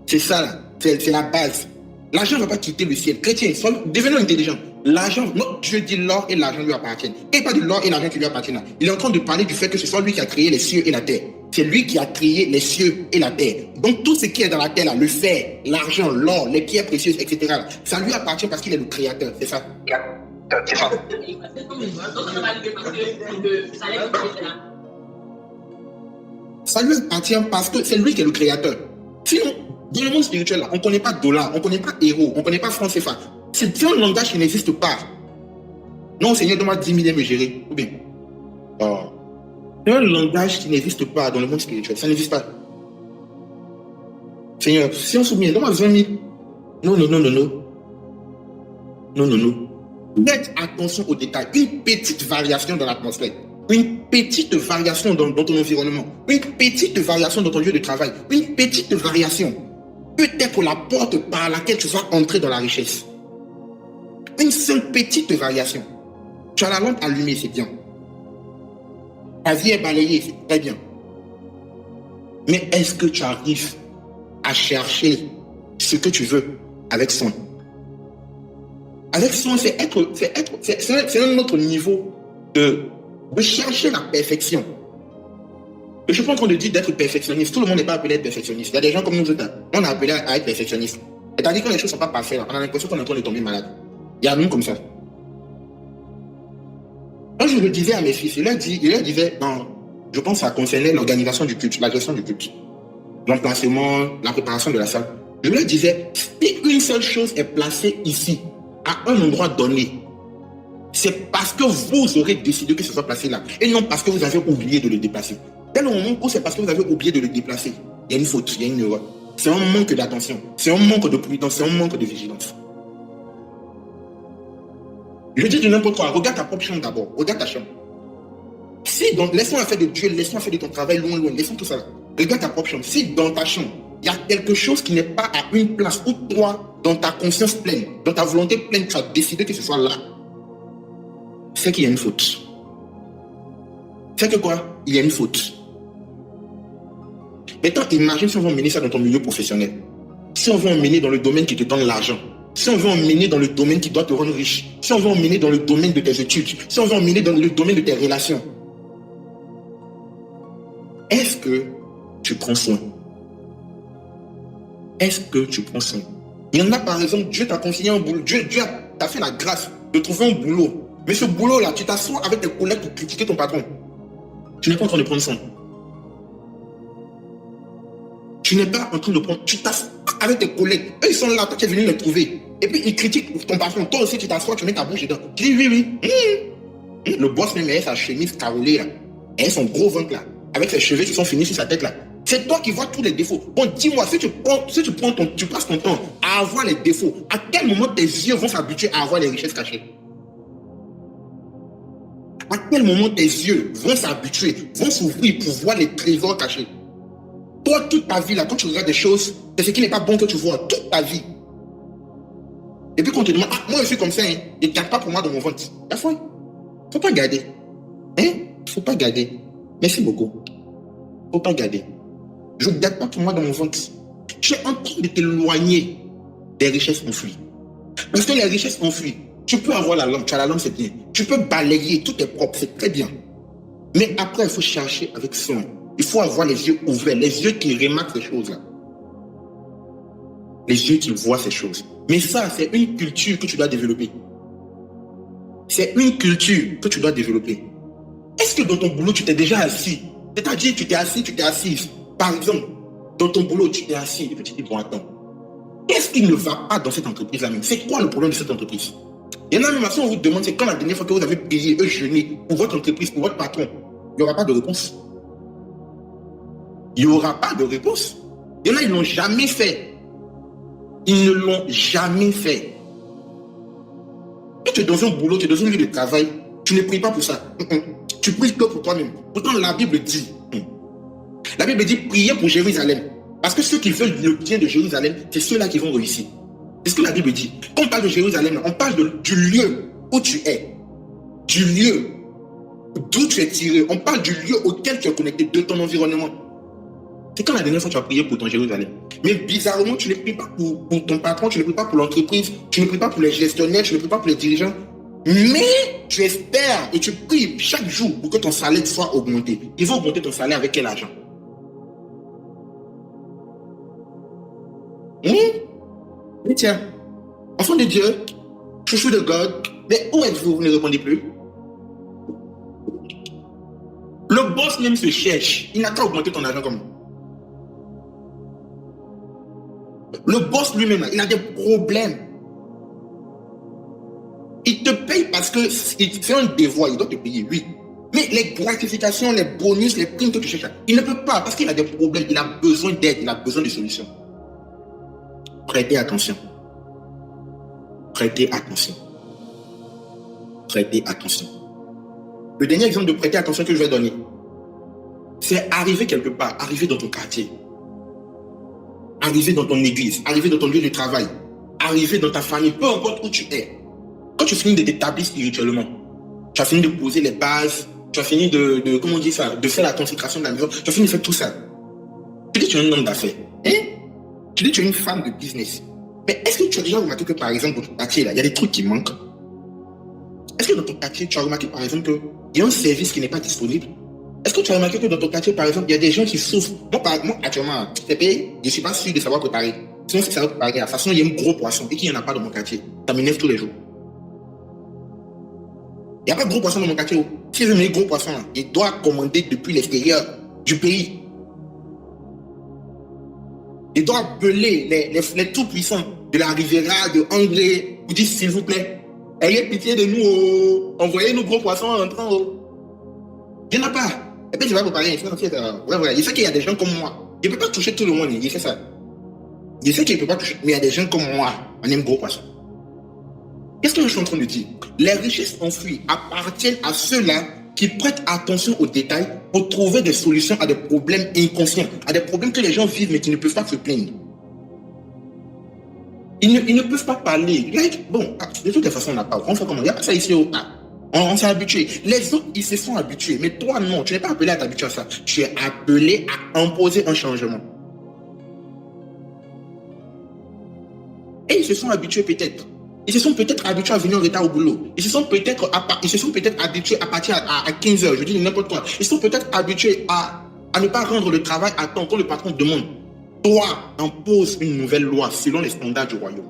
C'est ça, là. C'est la base. L'argent ne va pas quitter le ciel. Chrétien, devenons intelligents. L'argent, notre Dieu dit l'or et l'argent lui appartiennent. Et pas de l'or et l'argent qui lui appartiennent. Il est en train de parler du fait que ce soit lui qui a créé les cieux et la terre. C'est lui qui a créé les cieux et la terre. Donc tout ce qui est dans la terre, là, le fer, l'argent, l'or, les pierres précieuses, etc., là, ça lui appartient parce qu'il est le créateur. C'est ça. Ça lui appartient parce que c'est lui qui est le créateur. Sinon, dans le monde spirituel, là, on ne connaît pas dollar, on ne connaît pas euro, on ne connaît pas franc CFA. C'est un langage qui n'existe pas. Non, Seigneur, donne-moi 10 000 et me gérer. Ou bien. Oh. C'est un langage qui n'existe pas dans le monde spirituel. Ça n'existe pas. Seigneur, si on se souvient, donne-moi 20 000. Non. Faites attention aux détails. Une petite variation dans l'atmosphère. Une petite variation dans ton environnement. Une petite variation dans ton lieu de travail. Une petite variation. Peut-être la porte par laquelle tu vas entrer dans la richesse. Une seule petite variation. Tu as la lampe allumée, c'est bien. Ta vie est balayée, c'est très bien. Mais est-ce que tu arrives à chercher ce que tu veux avec soin? Avec soin, c'est un autre niveau de chercher la perfection. Je suis pas en train de dire d'être perfectionniste. Tout le monde n'est pas appelé à être perfectionniste. Il y a des gens comme nous autres, on est appelé à être perfectionniste. C'est-à-dire que les choses ne sont pas parfaites, on a l'impression qu'on est en train de tomber malade. Il y a nous comme ça. Quand je le disais à mes fils, il leur disait, non, je pense que ça concernait l'organisation du culte, la gestion du culte, l'emplacement, la préparation de la salle. Je leur disais, si une seule chose est placée ici, à un endroit donné, c'est parce que vous aurez décidé que ce soit placé là, et non parce que vous avez oublié de le déplacer. Dès le moment où c'est parce que vous avez oublié de le déplacer, il y a une faute, il y a une erreur. C'est un manque d'attention, c'est un manque de prudence, c'est un manque de vigilance. Je dis de n'importe quoi, regarde ta propre chambre d'abord, regarde ta chambre. Si, donc, laisse-moi faire de Dieu, laisse-moi faire de ton travail loin, laisse-moi tout ça là. Regarde ta propre chambre. Si dans ta chambre, il y a quelque chose qui n'est pas à une place où toi, dans ta conscience pleine, dans ta volonté pleine, tu as décidé que ce soit là, c'est qu'il y a une faute. C'est que quoi? Il y a une faute. Maintenant, imagine si on veut emmener ça dans ton milieu professionnel. Si on veut emmener dans le domaine qui te donne l'argent. Si on veut emmener dans le domaine qui doit te rendre riche. Si on veut emmener dans le domaine de tes études. Si on veut emmener dans le domaine de tes relations. Est-ce que tu prends soin? Est-ce que tu prends soin? Il y en a par exemple, Dieu t'a confié un boulot. Dieu t'a fait la grâce de trouver un boulot. Mais ce boulot-là, tu t'assois avec tes collègues pour critiquer ton patron. Tu n'es pas en train de prendre soin. Tu n'es pas en train de prendre... Tu t'assois avec tes collègues. Eux, ils sont là, toi, tu es venu les trouver. Et puis, ils critiquent ton patron. Toi aussi, tu t'assois, tu mets ta bouche dedans. Tu dis oui. Le boss même, il a sa chemise carolée, là. Et son gros ventre, là. Avec ses cheveux qui sont finis sur sa tête, là. C'est toi qui vois tous les défauts. Bon, dis-moi, si tu passes ton temps à avoir les défauts, à quel moment tes yeux vont s'habituer à avoir les richesses cachées? À quel moment tes yeux vont s'habituer, vont s'ouvrir pour voir les trésors cachés? Toi, toute ta vie, là, quand tu regardes des choses, c'est ce qui n'est pas bon que tu vois, toute ta vie. Et puis quand on te demande, ah, moi je suis comme ça, hein, ne garde pas pour moi dans mon ventre. La foi, faut pas garder. Hein? Faut pas garder. Merci beaucoup. Faut pas garder. Je ne garde pas pour moi dans mon ventre. Tu es en train de t'éloigner des richesses enfouies. Parce que les richesses enfouies, tu peux avoir la lampe, tu as la lampe, c'est bien. Tu peux balayer, tout est propre, c'est très bien. Mais après, il faut chercher avec soin. Il faut avoir les yeux ouverts, les yeux qui remarquent ces choses-là. Les yeux qui voient ces choses. Mais ça, c'est une culture que tu dois développer. C'est une culture que tu dois développer. Est-ce que dans ton boulot, tu t'es déjà assis? C'est-à-dire, tu t'es assis, tu t'es assise. Par exemple, dans ton boulot, tu t'es assis et tu te dis, bon, attends, qu'est-ce qui ne va pas dans cette entreprise-là même? C'est quoi le problème de cette entreprise? Il y en a même, si on vous demande, c'est quand la dernière fois que vous avez prié, jeûné pour votre entreprise, pour votre patron, il n'y aura pas de réponse. Il n'y aura pas de réponse. Il y en a, ils ne l'ont jamais fait. Ils ne l'ont jamais fait. Quand tu es dans un boulot, tu es dans un lieu de travail, tu ne pries pas pour ça. Tu pries que pour toi-même. Pourtant, la Bible dit, priez pour Jérusalem. Parce que ceux qui veulent le bien de Jérusalem, c'est ceux-là qui vont réussir. C'est ce que la Bible dit. Quand on parle de Jérusalem, on parle du lieu où tu es. Du lieu d'où tu es tiré. On parle du lieu auquel tu es connecté, de ton environnement. C'est quand la dernière fois tu as prié pour ton Jérusalem. Mais bizarrement, tu ne pries pas pour ton patron, tu ne pries pas pour l'entreprise, tu ne pries pas pour les gestionnaires, tu ne pries pas pour les dirigeants. Mais tu espères et tu pries chaque jour pour que ton salaire soit augmenté. Ils vont augmenter ton salaire avec quel argent? Mais tiens, enfant de Dieu, chouchou de God, mais où êtes-vous? Vous ne répondez plus. Le boss même se cherche. Il n'a qu'à augmenter ton argent comme nous. Le boss lui-même, il a des problèmes. Il te paye parce que c'est un devoir, il doit te payer, oui. Mais les gratifications, les bonus, les primes que tu cherches, il ne peut pas parce qu'il a des problèmes, il a besoin d'aide, il a besoin de solutions. Prêtez attention. Prêtez attention. Prêtez attention. Le dernier exemple de prêter attention que je vais donner, c'est arriver quelque part, arriver dans ton quartier, arriver dans ton église, arriver dans ton lieu de travail, arriver dans ta famille, peu importe où tu es. Quand tu finis de t'établir spirituellement, tu as fini de poser les bases, tu as fini comment on dit ça, de faire la consécration de la maison, tu as fini de faire tout ça. Tu dis que tu es un homme d'affaires, hein? Tu dis que tu es une femme de business. Mais est-ce que tu as déjà remarqué que, par exemple, dans ton quartier, là, il y a des trucs qui manquent? Est-ce que dans ton quartier, tu as remarqué, par exemple, qu'il y a un service qui n'est pas disponible? Est-ce que tu as remarqué que dans ton quartier, par exemple, il y a des gens qui souffrent? Moi, actuellement, je ne suis pas sûr de savoir préparer. Sinon, si ça va préparer, de toute façon, il y a un gros poisson et qu'il n'y en a pas dans mon quartier. Ça m'énerve tous les jours. Il n'y a pas de gros poisson dans mon quartier. Si je veux un gros poisson, il doit commander depuis l'extérieur du pays. Il doit appeler les tout-puissants de la Riviera, de Anglais, pour dire s'il vous plaît, ayez pitié de nous, envoyez nos gros poissons en entrant. Il n'y en a pas. Et puis je vais préparer. Il sait qu'il y a des gens comme moi. Il ne peut pas toucher tout le monde, il sait ça. Il sait qu'il ne peut pas toucher, mais il y a des gens comme moi, on aime gros poissons. Qu'est-ce que je suis en train de dire? Les richesses enfouies appartiennent à ceux-là qui prêtent attention aux détails pour trouver des solutions à des problèmes inconscients, à des problèmes que les gens vivent mais qui ne peuvent pas se plaindre. Ils ne peuvent pas parler. Bon, de toutes les façons, on n'a pas. On fait comment? Il n'y a pas ça ici au pas. On s'est habitué. Les autres, ils se sont habitués. Mais toi, non, tu n'es pas appelé à t'habituer à ça. Tu es appelé à imposer un changement. Et ils se sont habitués peut-être. Ils se sont peut-être habitués à venir en retard au boulot. Ils se sont peut-être habitués à partir à 15h. Je dis n'importe quoi. Ils sont peut-être habitués à ne pas rendre le travail à temps quand le patron demande. Toi, impose une nouvelle loi selon les standards du royaume.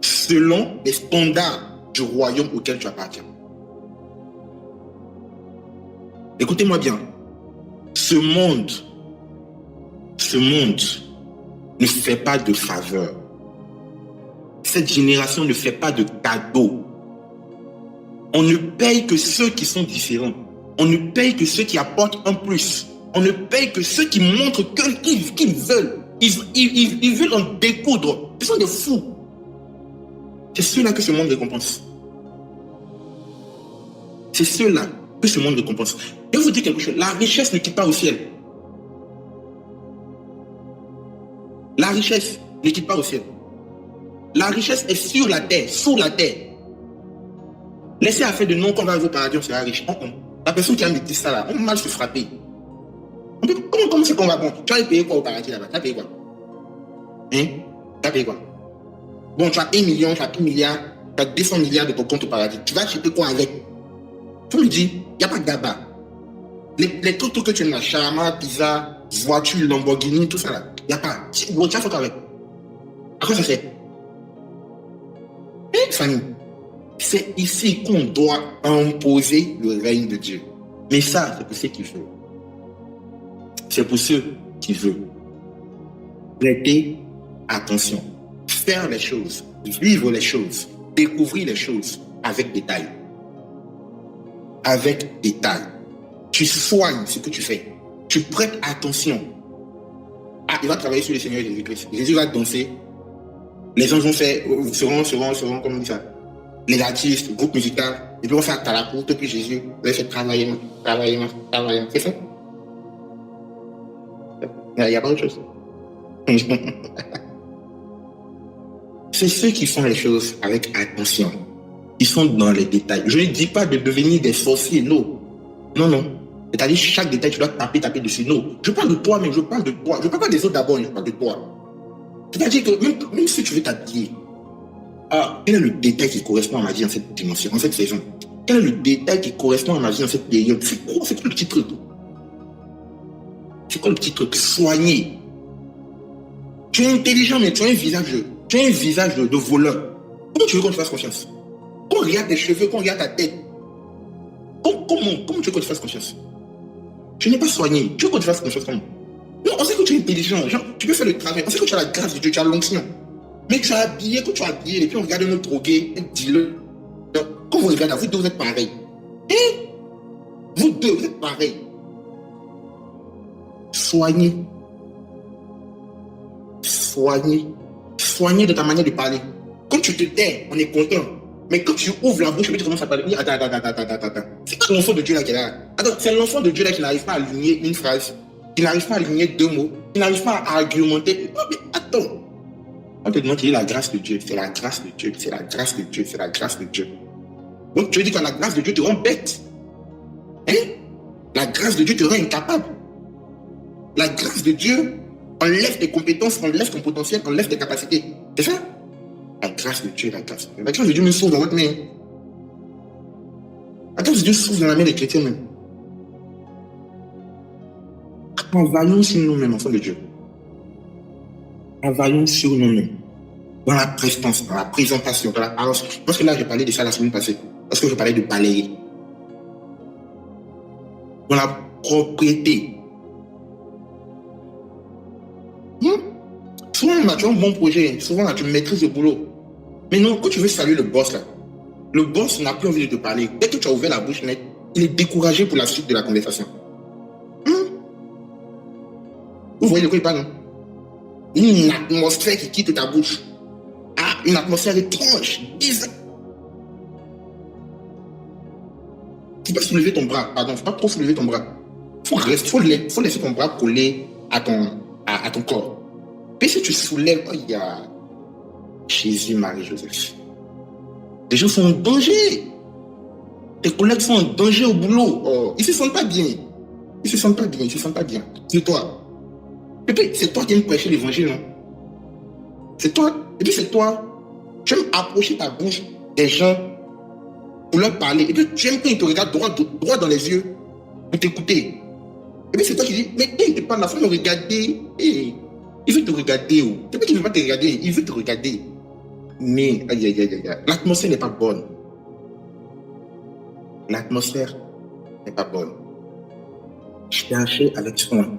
Selon les standards du royaume auquel tu appartiens. Écoutez-moi bien. Ce monde ne fait pas de faveur. Cette génération ne fait pas de cadeaux. On ne paye que ceux qui sont différents. On ne paye que ceux qui apportent un plus. On ne paye que ceux qui montrent qu'ils veulent. Ils veulent en découdre. Ce sont des fous. C'est ceux-là que ce monde récompense. C'est ceux-là que ce monde récompense. Je vais vous dire quelque chose. La richesse ne quitte pas au ciel. La richesse ne quitte pas au ciel. La richesse est sur la terre, sous la terre. Laissez à faire de non qu'on va arriver au paradis, on sera riche. La personne qui a mis ça là, on va mal se frapper. Comment c'est qu'on va bon? Tu vas payer quoi au paradis là-bas? Tu vas payer quoi? Hein? Tu vas payer quoi? Bon, tu as 1 million, tu as 1 milliard, tu as 200 milliards de ton compte au paradis. Tu vas acheter quoi avec? Tu me dis, il n'y a pas de gaba. Les trucs que tu as, shawarma, pizza, voiture, Lamborghini, tout ça là, il n'y a pas. Bon, tu vas faire quoi avec? À quoi ça fait? Hein, famille? C'est ici qu'on doit imposer le règne de Dieu. Mais ça, c'est pour ceux qui veulent. C'est pour ceux qui veulent. Prêtez attention. Faire les choses, vivre les choses, découvrir les choses avec détail. Avec détail. Tu soignes ce que tu fais. Tu prêtes attention. Ah, il va travailler sur le Seigneur Jésus-Christ. Jésus va danser. Les gens vont faire, seront, comment on dit ça? Les artistes, groupe musical, et puis on va faire à la courte, puis Jésus va faire travailler. C'est ça? Il n'y a pas autre chose. C'est ceux qui font les choses avec attention. Ils sont dans les détails. Je ne dis pas de devenir des sorciers, non. Non. C'est-à-dire, chaque détail, tu dois taper dessus. Non. Je parle de toi, mais je parle de toi. Je ne parle pas des autres d'abord, je parle de toi. C'est-à-dire que même si tu veux t'habiller, quel est le détail qui correspond à ma vie en cette dimension, en cette saison? Quel est le détail qui correspond à ma vie en cette période? C'est quoi le petit truc? C'est quoi le petit truc? Soigner. Tu es intelligent, mais tu as un visage de voleur. Comment tu veux qu'on te fasse confiance? Qu'on regarde tes cheveux, qu'on regarde ta tête. Comment tu veux qu'on te fasse confiance? Tu n'es pas soigné. Tu veux qu'on te fasse confiance comment? Non, on sait que tu es intelligent. Genre, tu peux faire le travail. On sait que tu as la grâce de Dieu, tu as l'onction. Mais tu as habillé, quand tu as habillé, et puis on regarde notre drogué, dis-le. Quand vous regardez, vous deux, vous êtes pareils. Vous deux, vous êtes pareils. Soignez. Soignez de ta manière de parler. Quand tu te tais, on est content. Mais quand tu ouvres la bouche et tu commences à parler, attends. C'est pas l'enfant de Dieu là qui est là. Attends, c'est l'enfant de Dieu là qui n'arrive pas à aligner une phrase, qui n'arrive pas à aligner 2 mots, qui n'arrive pas à argumenter. Non, mais attends. On te demande qu'il y a la grâce de Dieu. C'est la grâce de Dieu. C'est la grâce de Dieu. C'est la grâce de Dieu. Donc tu veux dire que la grâce de Dieu te rend bête. Hein? La grâce de Dieu te rend incapable. La grâce de Dieu enlève tes compétences, enlève ton potentiel, enlève tes capacités. C'est ça? La grâce de Dieu, la grâce. La grâce de Dieu me sauve dans votre main. La grâce de Dieu sauve dans la main des chrétiens même. Travaillons sur nous-mêmes, enfants de Dieu. Travaillons sur nous-mêmes. Dans la prestance, dans la présentation, dans la parole. Parce que là, j'ai parlé de ça la semaine passée. Parce que je parlais de balayer. Dans la propriété. Souvent, là, tu as un bon projet. Souvent, là, tu maîtrises le boulot. Mais non, quand tu veux saluer le boss, là, le boss n'a plus envie de te parler. Dès que tu as ouvert la bouche net, il est découragé pour la suite de la conversation. Vous voyez de quoi il parle, non? Une atmosphère qui quitte ta bouche. Une atmosphère étrange, bizarre. Tu peux soulever ton bras, pardon, faut pas trop soulever ton bras. Faut laisser ton bras coller à ton corps. Puis si tu soulèves, il y a Jésus, Marie, Joseph. Les gens sont en danger. Tes collègues sont en danger au boulot. Ils ne se sentent pas bien. C'est toi. Et puis, c'est toi qui aimes prêcher l'évangile, non? C'est toi. Et puis, c'est toi. Tu aimes approcher ta bouche des gens pour leur parler. Et puis, tu aimes quand ils te regardent droit dans les yeux pour t'écouter. Et puis, c'est toi qui dis, mais quand il te parle, la femme me regarder. Il veut te regarder. C'est pas qu'il ne veut pas te regarder. Il veut te regarder. Mais, l'atmosphère n'est pas bonne. L'atmosphère n'est pas bonne. Cherchez avec soin.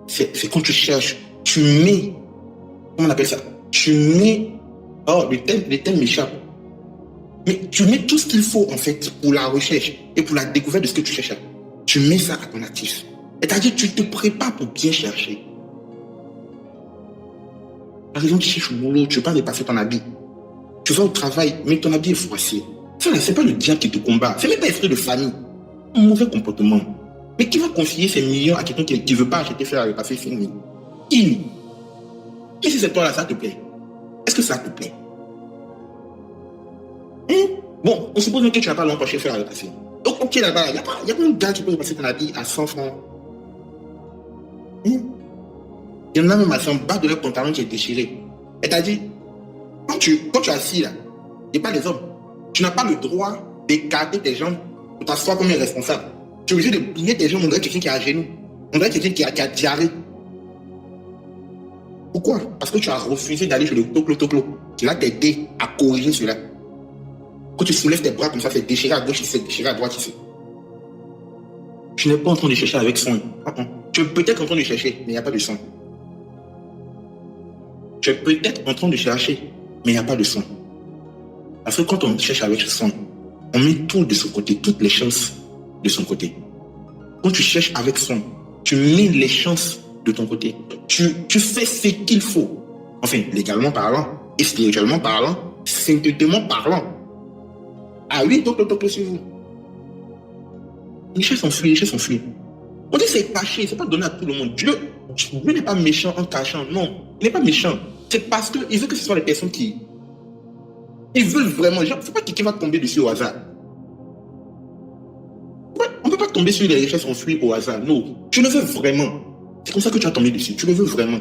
C'est quand tu cherches, tu mets, comment on appelle ça? Tu mets, le thème m'échappe. Mais tu mets tout ce qu'il faut, en fait, pour la recherche et pour la découverte de ce que tu cherches. Tu mets ça à ton actif. C'est-à-dire, tu te prépares pour bien chercher. Par exemple, tu cherches au boulot, tu ne veux pas dépasser ton habit. Tu vas au travail, mais ton habit est froissé. Ça, là, c'est pas le diable qui te combat. C'est même pas esprit de famille. Un mauvais comportement. Mais qui va confier ces millions à quelqu'un qui ne veut pas acheter faire à repasser fini? Qui? Et si c'est toi là, ça te plaît? Est-ce que ça te plaît? Hein? Bon, on suppose même que tu n'as pas l'empêché faire à repasser. Donc, ok, là-bas, il n'y a pas un gars qui peut repasser ton habit à 100 francs. Hein? Il y en a même à 100 bas de leur pantalon qui est déchiré. Elle t'a dit, quand tu es assis là, et pas les hommes, tu n'as pas le droit d'écarter tes jambes pour t'asseoir comme un responsable. Tu es obligé de plier tes jambes, on dirait quelqu'un qui a à genoux. On dirait quelqu'un qui a diarrhée. Pourquoi? Parce que tu as refusé d'aller chez le toclo, qui va t'aider à corriger cela. Quand tu soulèves tes bras comme ça, c'est déchiré à gauche ici, c'est déchiré à droite ici. Tu n'es pas en train de chercher avec son. Tu es peut-être en train de chercher, mais il n'y a pas de son. Tu es peut-être en train de chercher, mais il n'y a pas de son. Parce que quand on cherche avec son, on met tout de son côté, toutes les chances de son côté. Quand tu cherches avec son, tu mets les chances de ton côté. Tu fais ce qu'il faut. Enfin, légalement parlant, et spirituellement parlant, saintement parlant. Ah oui, donc, sur vous. Les choses sont fluides. On dit que c'est caché, c'est pas donné à tout le monde. Dieu n'est pas méchant en cachant, non. Il n'est pas méchant. C'est parce qu'il veut que ce soit les personnes qui... Ils veulent vraiment... Genre, c'est pas quelqu'un va tomber dessus au hasard. On ne peut pas tomber sur les richesses enfouies au hasard, non. Tu le veux vraiment. C'est comme ça que tu as tombé dessus. Tu le veux vraiment.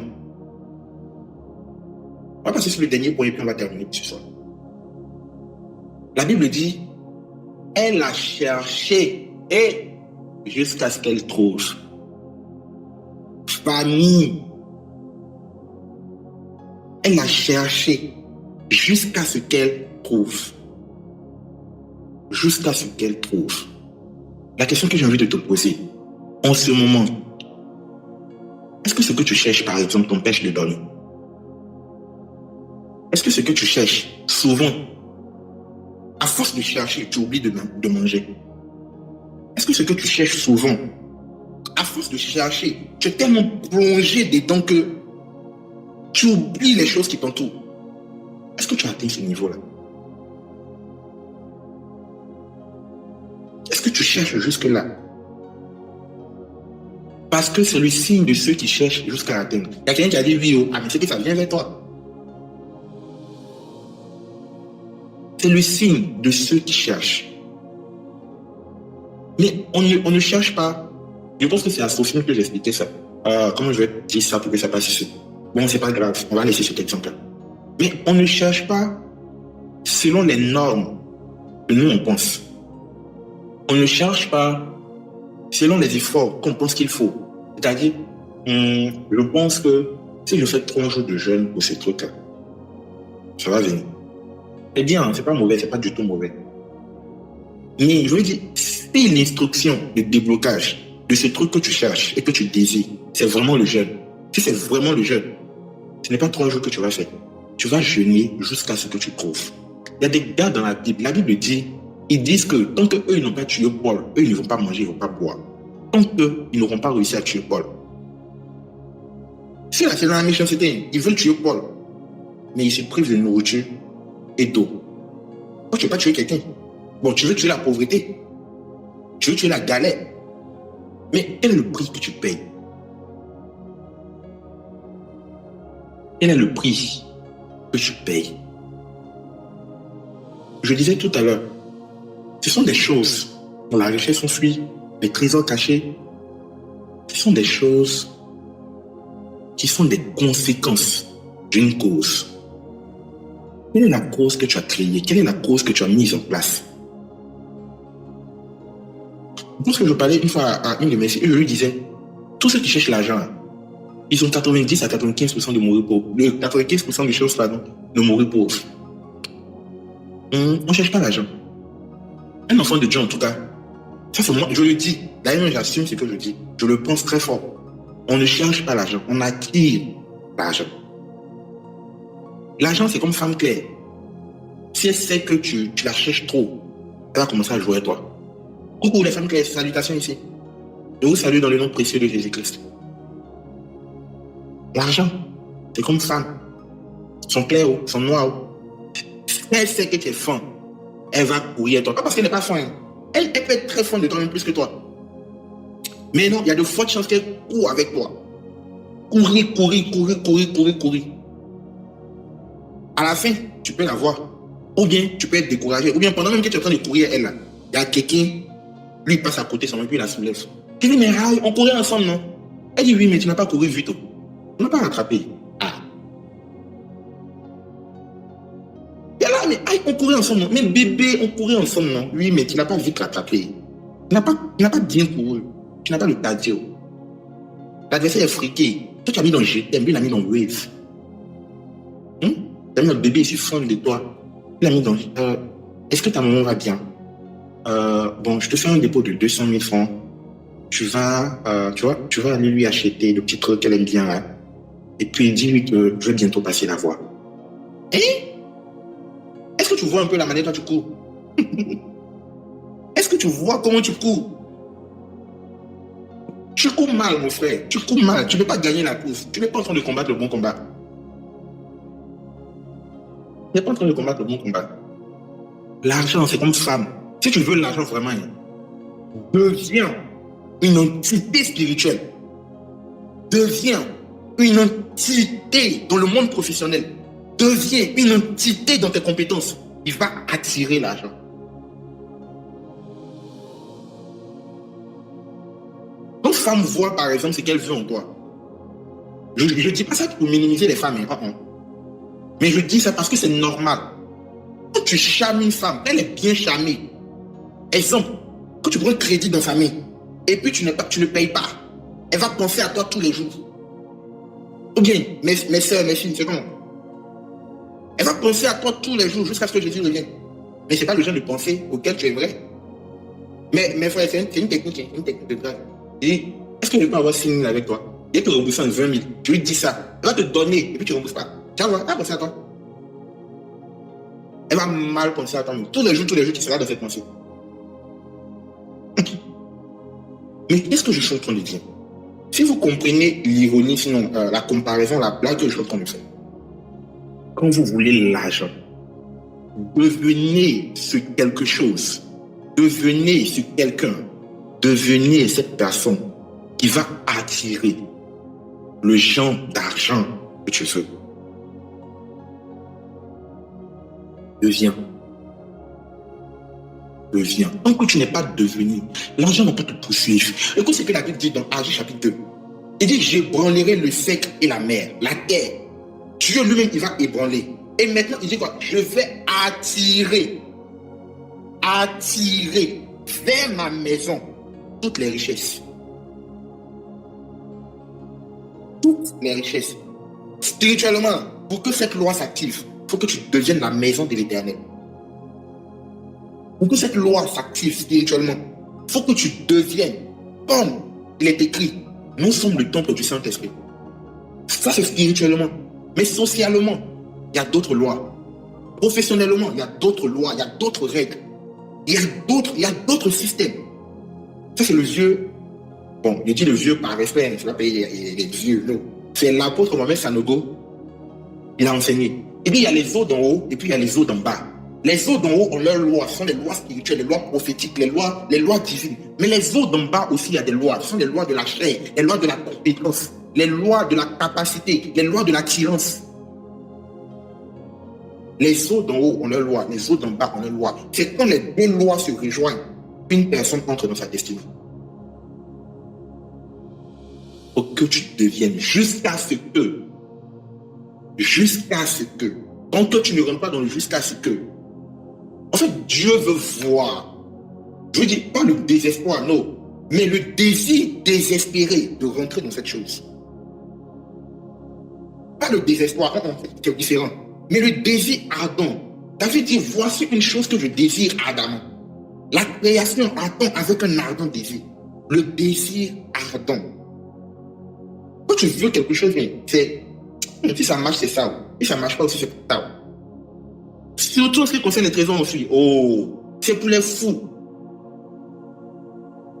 On va passer sur le dernier point et puis on va terminer sur ça. La Bible dit, elle a cherché et jusqu'à ce qu'elle trouve. Famille. Elle a cherché jusqu'à ce qu'elle trouve. Jusqu'à ce qu'elle trouve. La question que j'ai envie de te poser, en ce moment, est-ce que ce que tu cherches, par exemple, t'empêche de dormir? Est-ce que ce que tu cherches, souvent, à force de chercher, tu oublies de manger? Est-ce que ce que tu cherches souvent, à force de chercher, tu es tellement plongé dedans que tu oublies les choses qui t'entourent? Est-ce que tu as atteint ce niveau-là? Est-ce que tu cherches jusque-là? Parce que c'est le signe de ceux qui cherchent jusqu'à l'atteindre. Il y a quelqu'un qui a dit oui, mais c'est que ça vient vers toi. C'est le signe de ceux qui cherchent. Mais on ne cherche pas. Je pense que c'est à Sophie que j'ai expliqué ça. Comment je vais dire ça pour que ça passe ici? Bon, c'est pas grave, on va laisser cet exemple-là. Mais on ne cherche pas selon les normes que nous on pense. On ne cherche pas selon les efforts qu'on pense qu'il faut. C'est-à-dire, je pense que si je fais 3 jours de jeûne pour ces trucs-là, ça va venir. C'est bien, c'est pas mauvais, c'est pas du tout mauvais. Mais je veux dire, si l'instruction de déblocage de ce truc que tu cherches et que tu désires, c'est vraiment le jeûne. Si c'est vraiment le jeûne, ce n'est pas 3 jours que tu vas faire. Tu vas jeûner jusqu'à ce que tu trouves. Il y a des gars dans la Bible dit, ils disent que tant qu'eux, ils n'ont pas tué Paul, eux, ils ne vont pas manger, ils ne vont pas boire. Tant qu'eux, ils n'auront pas réussi à tuer Paul. Si là, c'est dans la méchanceté, ils veulent tuer Paul, mais ils se privent de nourriture et d'eau. Toi, tu ne veux pas tuer quelqu'un. Bon, tu veux tuer la pauvreté. Tu veux tuer la galère. Mais quel est le prix que tu payes? Quel est le prix que tu payes? Je disais tout à l'heure, ce sont des choses dont la richesse s'enfuit, les trésors cachés. Ce sont des choses qui sont des conséquences d'une cause. Quelle est la cause que tu as créée? Quelle est la cause que tu as mise en place? Je pense que je parlais une fois à une de mes filles et je lui disais, tous ceux qui cherchent l'argent, ils ont 90 à 95% de mourir pauvres. 95% des choses, de mourir pauvres. On ne cherche pas l'argent. Un enfant de Dieu, en tout cas, ça c'est moi, je le dis. D'ailleurs, j'assume ce que je dis. Je le pense très fort. On ne cherche pas l'argent, on attire l'argent. L'argent, c'est comme femme claire. Si elle sait que tu la cherches trop, elle va commencer à jouer à toi. Coucou les femmes claires, salutations ici. Je vous salue dans le nom précieux de Jésus-Christ. L'argent, c'est comme femme. Son clair, son noir. Si elle sait que tu es faim, elle va courir à toi. Pas parce qu'elle n'est pas fan. Elle peut être très fan de toi, même plus que toi. Mais non, il y a de fortes chances qu'elle court avec toi. Courir, courir, courir, courir, courir, courir. À la fin, tu peux la voir. Ou bien, tu peux être découragé. Ou bien, pendant même que tu es en train de courir, elle, là, il y a quelqu'un, lui, il passe à côté, son puis il la soulève. Tu dis, mais Rai, on courait ensemble, non? Elle dit, oui, mais tu n'as pas couru vite. Tu n'as pas rattrapé. Ah. Et là, mais aïe, on courait ensemble, non? Mais bébé, on courait ensemble, non? Oui, mais tu n'as pas vite rattrapé. Tu n'as pas bien couru. Tu n'as pas le cardio. L'adversaire est friqué. Toi, tu as mis dans GTM, lui, il a mis dans Wave. Tu as mis dans bébé, il se fond de toi. Il a mis dans. Est-ce que ta maman va bien? Bon, je te fais un dépôt de 200 000 francs. Tu vas aller lui acheter le petit truc qu'elle aime bien, hein? Et puis dis-lui que je vais bientôt passer la voir. Hein? Est-ce que tu vois un peu la manière dont tu cours? Est-ce que tu vois comment tu cours? Tu cours mal, mon frère. Tu cours mal. Tu ne peux pas gagner la course. Tu n'es pas en train de combattre le bon combat. Tu n'es pas en train de combattre le bon combat. L'argent, c'est comme femme. Si tu veux l'argent vraiment, deviens une entité spirituelle. Deviens une entité dans le monde professionnel. Deviens une entité dans tes compétences. Il va attirer l'argent. Quand femme voit, par exemple, ce qu'elle veut en toi, je ne dis pas ça pour minimiser les femmes, hein. Mais je dis ça parce que c'est normal. Quand tu charmes une femme, elle est bien charmée. Exemple, quand tu prends un crédit dans sa main, et puis tu ne payes pas, elle va penser à toi tous les jours. Ou bien, mes soeurs, mes filles, c'est comment? Elle va penser à toi tous les jours jusqu'à ce que Jésus revienne. Mais ce n'est pas le genre de pensée auquel tu es vrai. Mais frère, c'est une technique, hein, une technique de grâce. Et est-ce que je peux avoir 6 000 avec toi? Et te rembourser en 20 000. Tu lui dis ça. Elle va te donner et puis tu ne rembourses pas. Tu vas voir, elle va penser à toi. Elle va mal penser à toi. Tous les jours, tu seras dans cette pensée. Mais qu'est-ce que je suis en train de dire? Si vous comprenez l'ironie, sinon la comparaison, la blague que je suis en train de faire. Quand vous voulez l'argent, devenez ce quelque chose. Devenez ce quelqu'un. Devenez cette personne qui va attirer le genre d'argent que tu veux. Deviens. Tant que tu n'es pas devenu, l'argent ne va pas te poursuivre. Écoute ce que la Bible dit dans Agis chapitre 2. Il dit, j'ébranlerai le sec et la mer, la terre. Dieu lui-même, il va ébranler. Et maintenant, il dit quoi? Je vais attirer vers ma maison toutes les richesses. Toutes les richesses. Spirituellement, pour que cette loi s'active, il faut que tu deviennes la maison de l'Éternel. Pour que cette loi s'active spirituellement, il faut que tu deviennes, comme il est écrit, nous sommes le temple du Saint-Esprit. Ça, c'est spirituellement. Mais socialement, il y a d'autres lois. Professionnellement, il y a d'autres lois, il y a d'autres règles. Il y a d'autres systèmes. Ça, c'est le vieux. Bon, je dis le vieux par respect, il ne faut pas payer les vieux. Non. C'est l'apôtre Mohamed Sanogo. Il a enseigné. Il dit il y a les eaux d'en haut et puis il y a les eaux d'en bas. Les eaux d'en haut ont leurs lois, ce sont les lois spirituelles, les lois prophétiques, les lois divines. Mais les eaux d'en bas aussi, il y a des lois. Ce sont les lois de la chair, les lois de la compétence, les lois de la capacité, les lois de l'attirance. Les eaux d'en haut ont leurs lois, les eaux d'en bas ont leurs lois. C'est quand les deux lois se rejoignent qu'une personne entre dans sa destinée. Pour que tu deviennes jusqu'à ce que, tant que tu ne rentres pas dans le jusqu'à ce que, en fait, Dieu veut voir. Je veux dire, pas le désespoir, non, mais le désir désespéré de rentrer dans cette chose. Pas le désespoir, c'est différent. Mais le désir ardent. David dit, voici une chose que je désire ardemment. La création attend avec un ardent désir. Le désir ardent. Quand tu veux quelque chose, c'est, si ça marche, c'est ça. Si ça ne marche pas aussi, c'est ça. Surtout en ce qui concerne les trésors aussi. Oh, c'est pour les fous.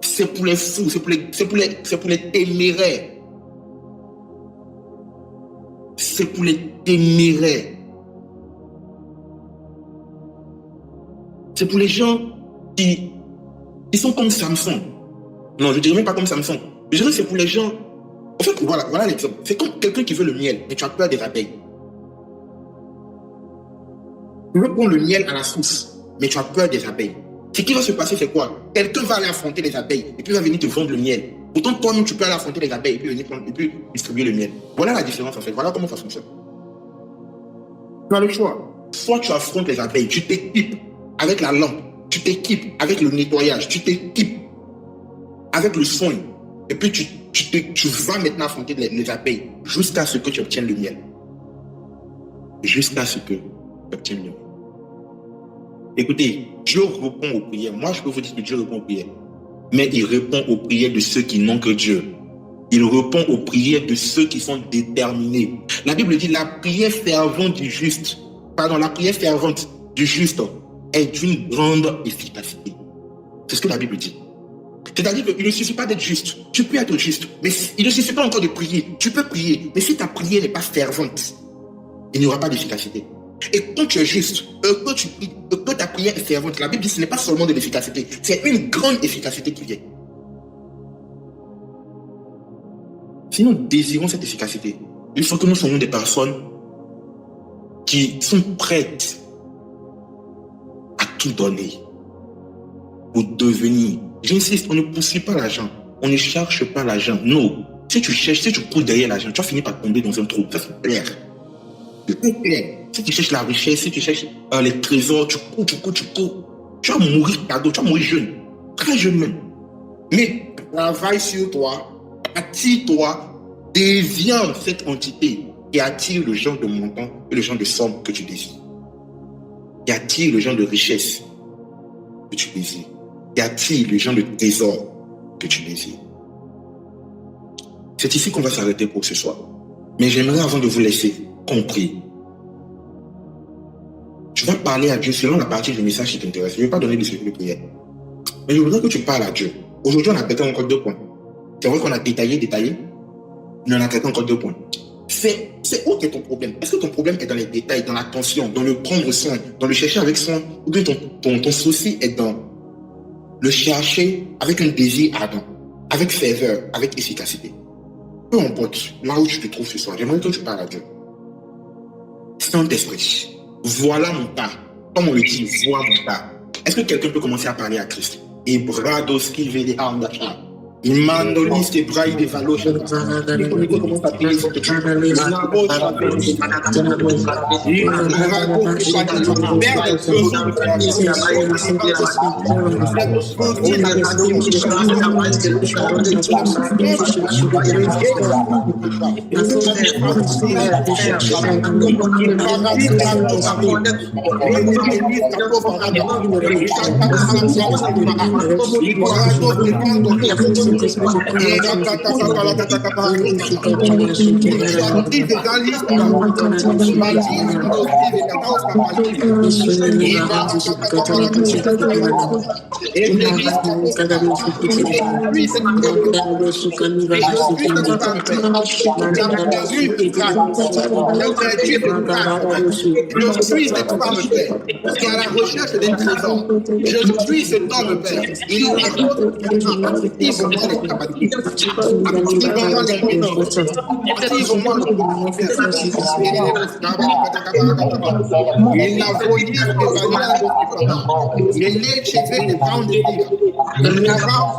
C'est pour les fous, c'est pour les téméraires. C'est pour les téméraires. C'est pour les gens qui sont comme Samson. Non, je ne dirais même pas comme Samson. Je dirais que c'est pour les gens... En fait, voilà l'exemple. C'est comme quelqu'un qui veut le miel, mais tu as peur des abeilles. Tu veux prendre le miel à la source, mais tu as peur des abeilles. Ce qui va se passer, c'est quoi? Quelqu'un va aller affronter les abeilles et puis va venir te vendre le miel. Pourtant, toi-même, tu peux aller affronter les abeilles et puis venir prendre, et puis distribuer le miel. Voilà la différence, en fait. Voilà comment ça fonctionne. Tu as le choix. Soit tu affrontes les abeilles, tu t'équipes avec la lampe, tu t'équipes avec le nettoyage, tu t'équipes avec le soin. Et puis tu vas maintenant affronter les abeilles jusqu'à ce que tu obtiennes le miel. Jusqu'à ce que tu obtiennes le miel. Écoutez, Dieu répond aux prières. Moi, je peux vous dire que Dieu répond aux prières. Mais il répond aux prières de ceux qui n'ont que Dieu. Il répond aux prières de ceux qui sont déterminés. La Bible dit la prière fervente du juste. La prière fervente du juste est d'une grande efficacité. C'est ce que la Bible dit. C'est-à-dire qu'il ne suffit pas d'être juste. Tu peux être juste, mais il ne suffit pas encore de prier. Tu peux prier, mais si ta prière n'est pas fervente, il n'y aura pas d'efficacité. Et quand tu es juste, quand tu pries, quand ta prière est fervente, la Bible dit que ce n'est pas seulement de l'efficacité, c'est une grande efficacité qui vient. Si nous désirons cette efficacité, il faut que nous soyons des personnes qui sont prêtes à tout donner pour devenir. J'insiste, on ne poursuit pas l'argent, on ne cherche pas l'argent. Non, si tu cherches, si tu cours derrière l'argent, tu vas finir par tomber dans un trou. Ça, c'est clair. C'est clair. Si tu cherches la richesse, si tu cherches les trésors, tu cours. Tu vas mourir cadeau, tu vas mourir jeune, très jeune même. Mais travaille sur toi, attire-toi, deviens cette entité qui attire le genre de montant et le genre de somme que tu désires. Qui attire le genre de richesse que tu désires. Qui attire le genre de trésor que tu désires. C'est ici qu'on va s'arrêter pour ce soir. Mais j'aimerais, avant de vous laisser, qu'on prie. Tu vas parler à Dieu selon la partie du message qui t'intéresse. Je ne vais pas donner des secrets de prière. Mais je voudrais que tu parles à Dieu. Aujourd'hui, on a traité encore 2 points. C'est vrai qu'on a détaillé, mais on a traité encore 2 points. C'est où est ton problème? Est-ce que ton problème est dans les détails, dans l'attention, dans le prendre soin, dans le chercher avec soin, ou bien ton souci est dans le chercher avec un désir ardent, avec ferveur, avec efficacité? Peu importe là où tu te trouves ce soir, j'aimerais que tu parles à Dieu. Saint-Esprit, voilà mon pas. Comme on le dit, vois mon pas. Est-ce que quelqu'un peut commencer à parler à Christ? Et bradoski vede andacha. Il mandolis et braille des valoches. Il commence à prier sur Je suis cette femme, Père, qui est à la recherche d'un trésor. Je suis cet homme, Père. Il active-moi les capacités. Active-moi les compétences. Active-moi le il n'a voulu que les cheveux des temps de vie. Il n'a pas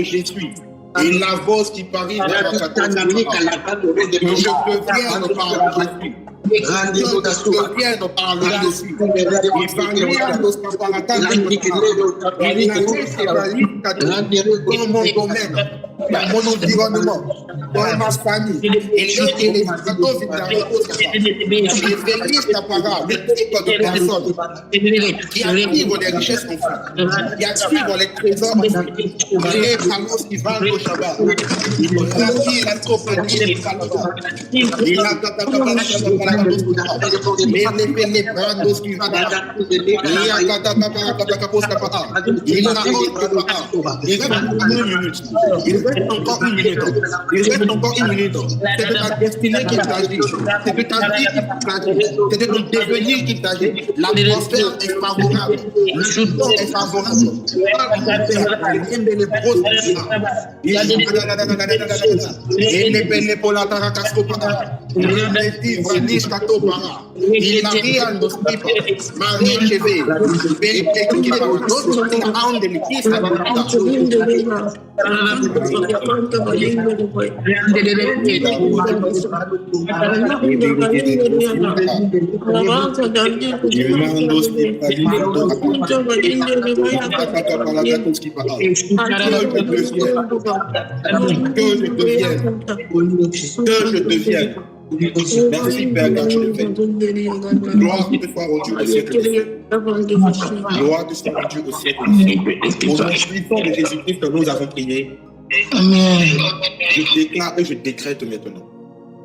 je suis. Et la voix qui parie dans la catastrophe. Je deviens de par Jésus. Je viens de parler dessus. Il parlait de ce paradis. Il a dit dans mon domaine. dans mon environnement, dans ma famille, et les type de personnes qui activent les richesses enfouies, qui activent les trésors enfouis, les palos qui vendent au Shabbat, la compagnie des Salvador, les brandos qui vendent, il reste encore une minute. Il reste encore une minute. C'est de ta destinée qu'il s'agit. C'est de ta vie qu'il s'agit. C'est de ton devenir qu'il s'agit. L'atmosphère est favorable. Le temps est favorable. Que je devienne. Merci Père car tu le fais. Gloire te soit rendue au siècle des siècles. Gloire te soit rendue au siècle des siècles. Au nom puissant de Jésus-Christ que nous avons prié. Amen. Je déclare et je décrète maintenant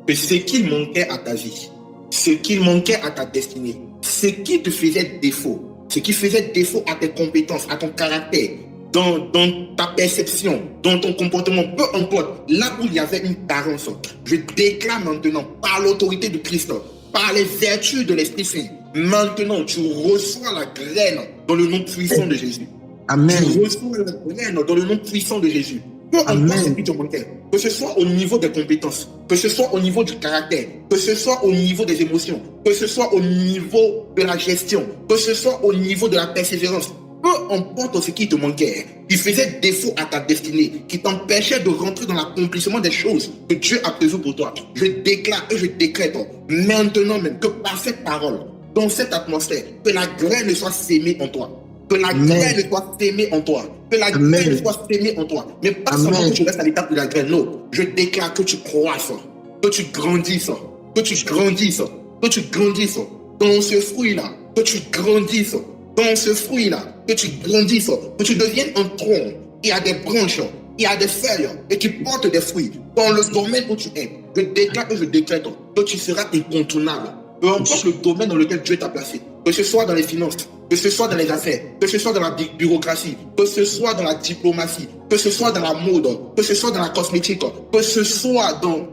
que ce qui manquait à ta vie, ce qui manquait à ta destinée, ce qui te faisait défaut, ce qui faisait défaut à tes compétences, à ton caractère, dans ta perception, dans ton comportement, peu importe, là où il y avait une carence, je déclare maintenant, par l'autorité de Christ, par les vertus de l'Esprit Saint, maintenant tu reçois la graine dans le nom puissant de Jésus. Amen. Tu reçois la graine dans le nom puissant de Jésus. Peu importe ce qui te manquait, que ce soit au niveau des compétences, que ce soit au niveau du caractère, que ce soit au niveau des émotions, que ce soit au niveau de la gestion, que ce soit au niveau de la persévérance, peu importe ce qui te manquait, qui faisait défaut à ta destinée, qui t'empêchait de rentrer dans l'accomplissement des choses que Dieu a prévues pour toi, je déclare et je décrète maintenant même que par cette parole, dans cette atmosphère, que la graine soit sémée en toi. Que la graine soit sémée en toi. Que la graine soit sémée en toi. Mais pas seulement que tu restes à l'étape de la graine. Non. Je déclare que tu croisses, que tu grandisses, que tu grandisses, que tu grandisses dans ce fruit-là. Que tu grandisses dans ce fruit-là. Que tu grandisses, que tu deviennes un tronc qui a des branches, qui a des feuilles et qui porte des fruits. Dans le domaine où tu es, je déclare et je décrète que tu seras incontournable. Peu importe le domaine dans lequel Dieu t'a placé. Que ce soit dans les finances, que ce soit dans les affaires, que ce soit dans la bureaucratie, que ce soit dans la diplomatie, que ce soit dans la mode, que ce soit dans la cosmétique, que ce soit dans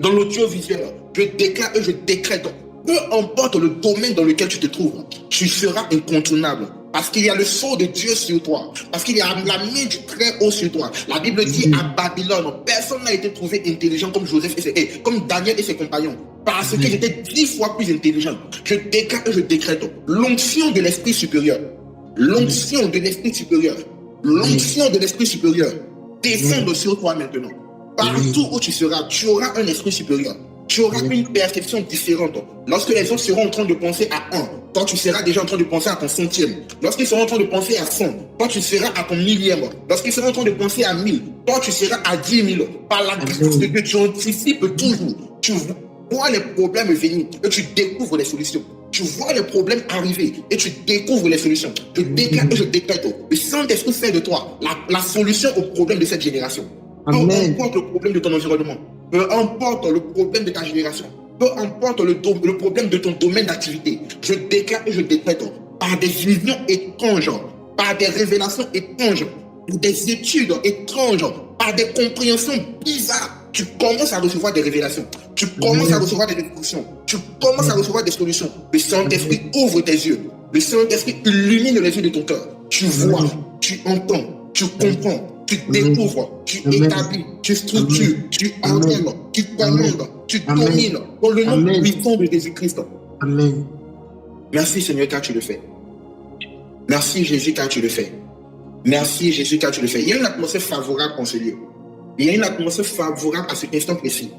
l'audiovisuel, je déclare et je décrète, peu importe le domaine dans lequel tu te trouves, tu seras incontournable. Parce qu'il y a le sceau de Dieu sur toi. Parce qu'il y a la main du Très-Haut sur toi. La Bible dit à Babylone, personne n'a été trouvé intelligent comme Joseph comme Daniel et ses compagnons. Parce qu'ils étaient 10 fois plus intelligents. Je déclare et je décrète l'onction de l'esprit supérieur. L'onction de l'esprit supérieur. L'onction de l'esprit supérieur descend sur toi maintenant. Partout où tu seras, tu auras un esprit supérieur. Tu auras une perception différente. Lorsque les autres seront en train de penser à 1, toi tu seras déjà en train de penser à ton centième. Lorsqu'ils seront en train de penser à 100, toi tu seras à ton millième. Lorsqu'ils seront en train de penser à 1000, toi tu seras à 10 000. Par la grâce de Dieu, tu anticipes toujours. Tu vois les problèmes venir et tu découvres les solutions. Tu vois les problèmes arriver et tu découvres les solutions. Je déclare et je décrète. Le Saint-Esprit fait de toi la solution au problème de cette génération. Peu importe le problème de ton environnement, peu importe le problème de ta génération, peu importe le problème de ton domaine d'activité, je déclare et je décrète par des visions étranges, par des révélations étranges, des études étranges, par des compréhensions bizarres, tu commences à recevoir des révélations, tu commences à recevoir des instructions, tu commences à recevoir des solutions. Le Saint-Esprit ouvre tes yeux, le Saint-Esprit illumine les yeux de ton cœur. Tu vois, tu entends, tu comprends. Tu découvres, tu établis, tu structures, tu ordonnes, tu commandes, tu domines dans le nom puissant de Jésus-Christ. Amen. Merci Seigneur car tu le fais. Merci Jésus car tu le fais. Merci Jésus car tu le fais. Il y a une atmosphère favorable en ce lieu. Il y a une atmosphère favorable à cet instant précis.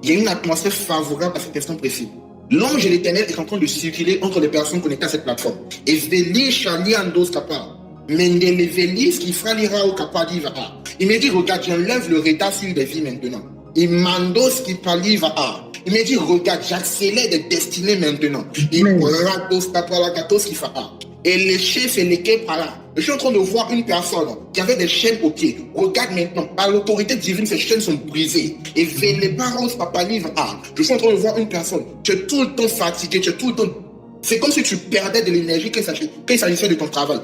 Il y a une atmosphère favorable à cet instant précis. L'ange de l'Éternel est en train de circuler entre les personnes connectées à cette plateforme. Et Veli Shali Andos Kappa. Il me dit, regarde, j'enlève le retard sur des vies maintenant. Il mandos qui paliva a. Il me dit, regarde, j'accélère des destinées maintenant. Il ratos tapalagatos qui fa a. Et les chefs, c'est lesquels par là. Je suis en train de voir une personne qui avait des chaînes aux pieds. Regarde maintenant, par l'autorité divine, ces chaînes sont brisées. Et les paroles papaliva a. Je suis en train de voir une personne. Tu es tout le temps fatigué, tu es tout le temps. C'est comme si tu perdais de l'énergie quand il s'agissait de ton travail.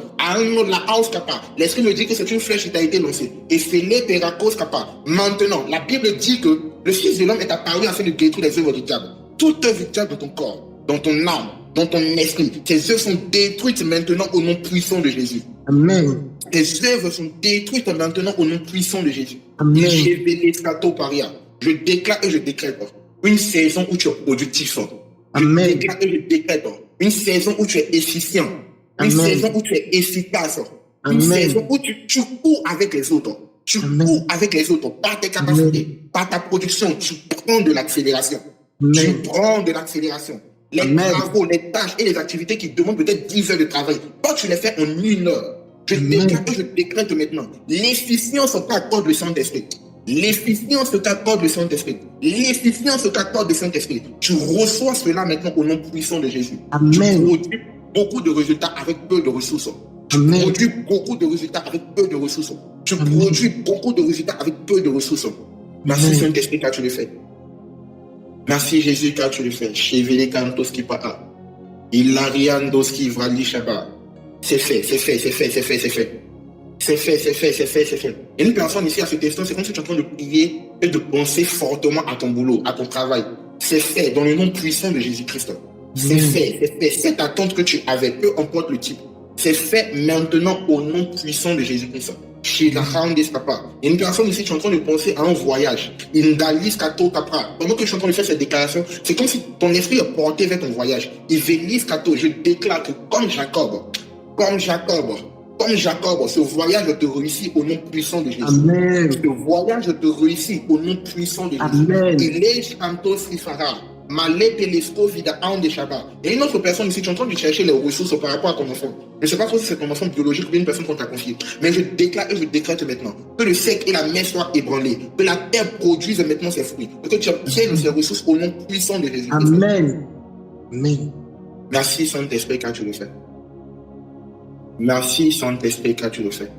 L'esprit me dit que c'est une flèche qui t'a été lancée. Et fais-les pérakos kappa. Maintenant, la Bible dit que le Fils de l'homme est apparu afin de détruire les œuvres du diable. Toute œuvre du diable dans ton corps, dans ton âme, dans ton esprit, tes œuvres sont détruites maintenant au nom puissant de Jésus. Amen. Tes œuvres sont détruites maintenant au nom puissant de Jésus. Amen. Je déclare et je décrète une saison où tu es productif. Amen. Je déclare et je décrète une saison où tu es efficient. Une saison où tu es efficace. Une saison où tu cours avec les autres. Tu cours avec les autres. Par tes capacités, par ta production, tu prends de l'accélération. Tu prends de l'accélération. Les travaux, les tâches et les activités qui demandent peut-être 10 heures de travail. Toi, tu les fais en 1 heure. Je déclare et je décrète maintenant. L'efficience qu'accorde le Saint-Esprit. L'efficience qu'accorde le Saint-Esprit. L'efficience qu'accorde le Saint-Esprit. Tu reçois cela maintenant au nom puissant de Jésus. Amen. Tu produis beaucoup de résultats avec peu de ressources. Tu produis beaucoup de résultats avec peu de ressources. Tu produis beaucoup de résultats avec peu de ressources. Merci Saint-Esprit car tu le fais. Merci Jésus car tu le fais. Chevele kantos qui pa. Ilariandos qui vrali shaba. C'est fait, c'est fait, c'est fait, c'est fait, c'est fait. C'est fait, c'est fait, c'est fait, c'est fait. Et une personne ici à cet instant, c'est comme si tu es en train de prier et de penser fortement à ton boulot, à ton travail. C'est fait dans le nom puissant de Jésus-Christ. C'est fait, c'est fait. Cette attente que tu avais, peu importe le type, c'est fait maintenant au nom puissant de Jésus-Christ. Chez la Handes Papa. Et une personne ici, tu es en train de penser à un voyage. Indalis Kato Kapra. Pendant que je suis en train de faire cette déclaration, c'est comme si ton esprit est porté vers ton voyage. Ivelis Kato, je déclare que comme Jacob, ce voyage te réussit au nom puissant de Jésus. Amen. Ce voyage te réussit au nom puissant de Jésus. Amen. Il est Chantos Rifara. Et une autre personne ici, tu es en train de chercher les ressources par rapport à ton enfant. Je ne sais pas trop si c'est ton enfant biologique ou une personne qu'on t'a confiée. Mais je déclare et je décrète maintenant que le sec et la mer soient ébranlés, que la terre produise maintenant ses fruits, et que tu obtiennes ces ressources au nom puissant de Jésus. Amen. Amen. Merci Saint-Esprit car tu le fais. Merci Saint-Esprit car tu le fais.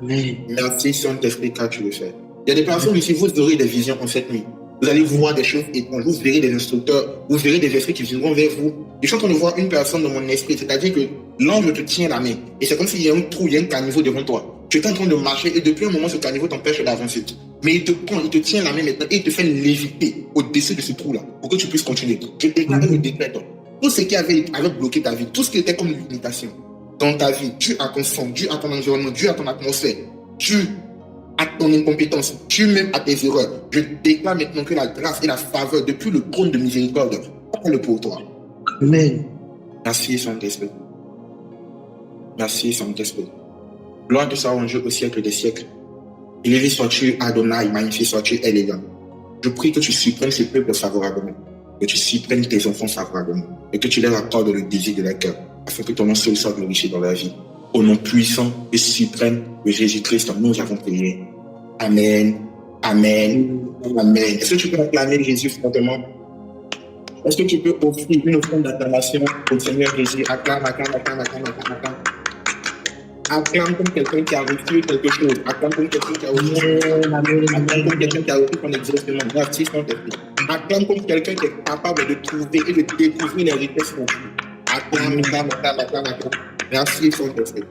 Amen. Merci Saint-Esprit car tu le fais. Il y a des personnes ici, vous aurez des visions en cette nuit. Vous allez voir des choses étranges, vous verrez des instructeurs, vous verrez des esprits qui viendront vers vous. Je suis en train de voir une personne dans mon esprit, c'est-à-dire que l'ange te tient la main. Et c'est comme s'il y a un trou, il y a un caniveau devant toi. Tu es en train de marcher et depuis un moment, ce caniveau t'empêche d'avancer. Mais il te prend, il te tient la main maintenant et il te fait léviter au-dessus de ce trou-là pour que tu puisses continuer. Je déclare et je décrète. Tout ce qui avait bloqué ta vie, tout ce qui était comme une limitation dans ta vie, dû à ton sang, dû à ton environnement, dû à ton atmosphère, dû à ton incompétence, dû même à tes erreurs. Je déclare maintenant que la grâce et la faveur depuis le trône de miséricorde parlent pour toi. Amen. Merci Saint-Esprit. Merci Saint-Esprit. Gloire te soit rendue au siècle des siècles. Élevé sois-tu Adonai, magnifié sois-tu élégant. Je prie que tu supprennes ce peuple favorablement, que tu supprennes tes enfants favorablement, et que tu leur accordes le désir de leur cœur, afin que ton nom seul soit glorifié dans la vie. Au nom puissant et suprême de Jésus-Christ, nous avons prié. Amen. Amen. Amen. Est-ce que tu peux acclamer Jésus fortement? Est-ce que tu peux offrir une offrande d'acclamation au Seigneur Jésus? Acclame, acclame, acclame, acclame, acclame, acclame. Acclame comme quelqu'un qui a reçu quelque chose. Acclame comme quelqu'un qui a reçu. Acclame comme quelqu'un qui a reçu son exaucement. Merci Saint-Esprit. Acclame comme quelqu'un qui est capable de trouver et de découvrir les richesses confuses. Acclame, acclame, acclame, acclame, acclame. Merci Saint-Esprit.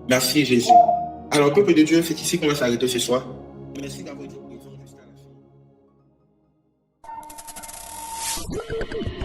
Merci Jésus. Alors, peuple de Dieu, c'est ici qu'on va s'arrêter ce soir. Merci d'avoir été présent jusqu'à la fin.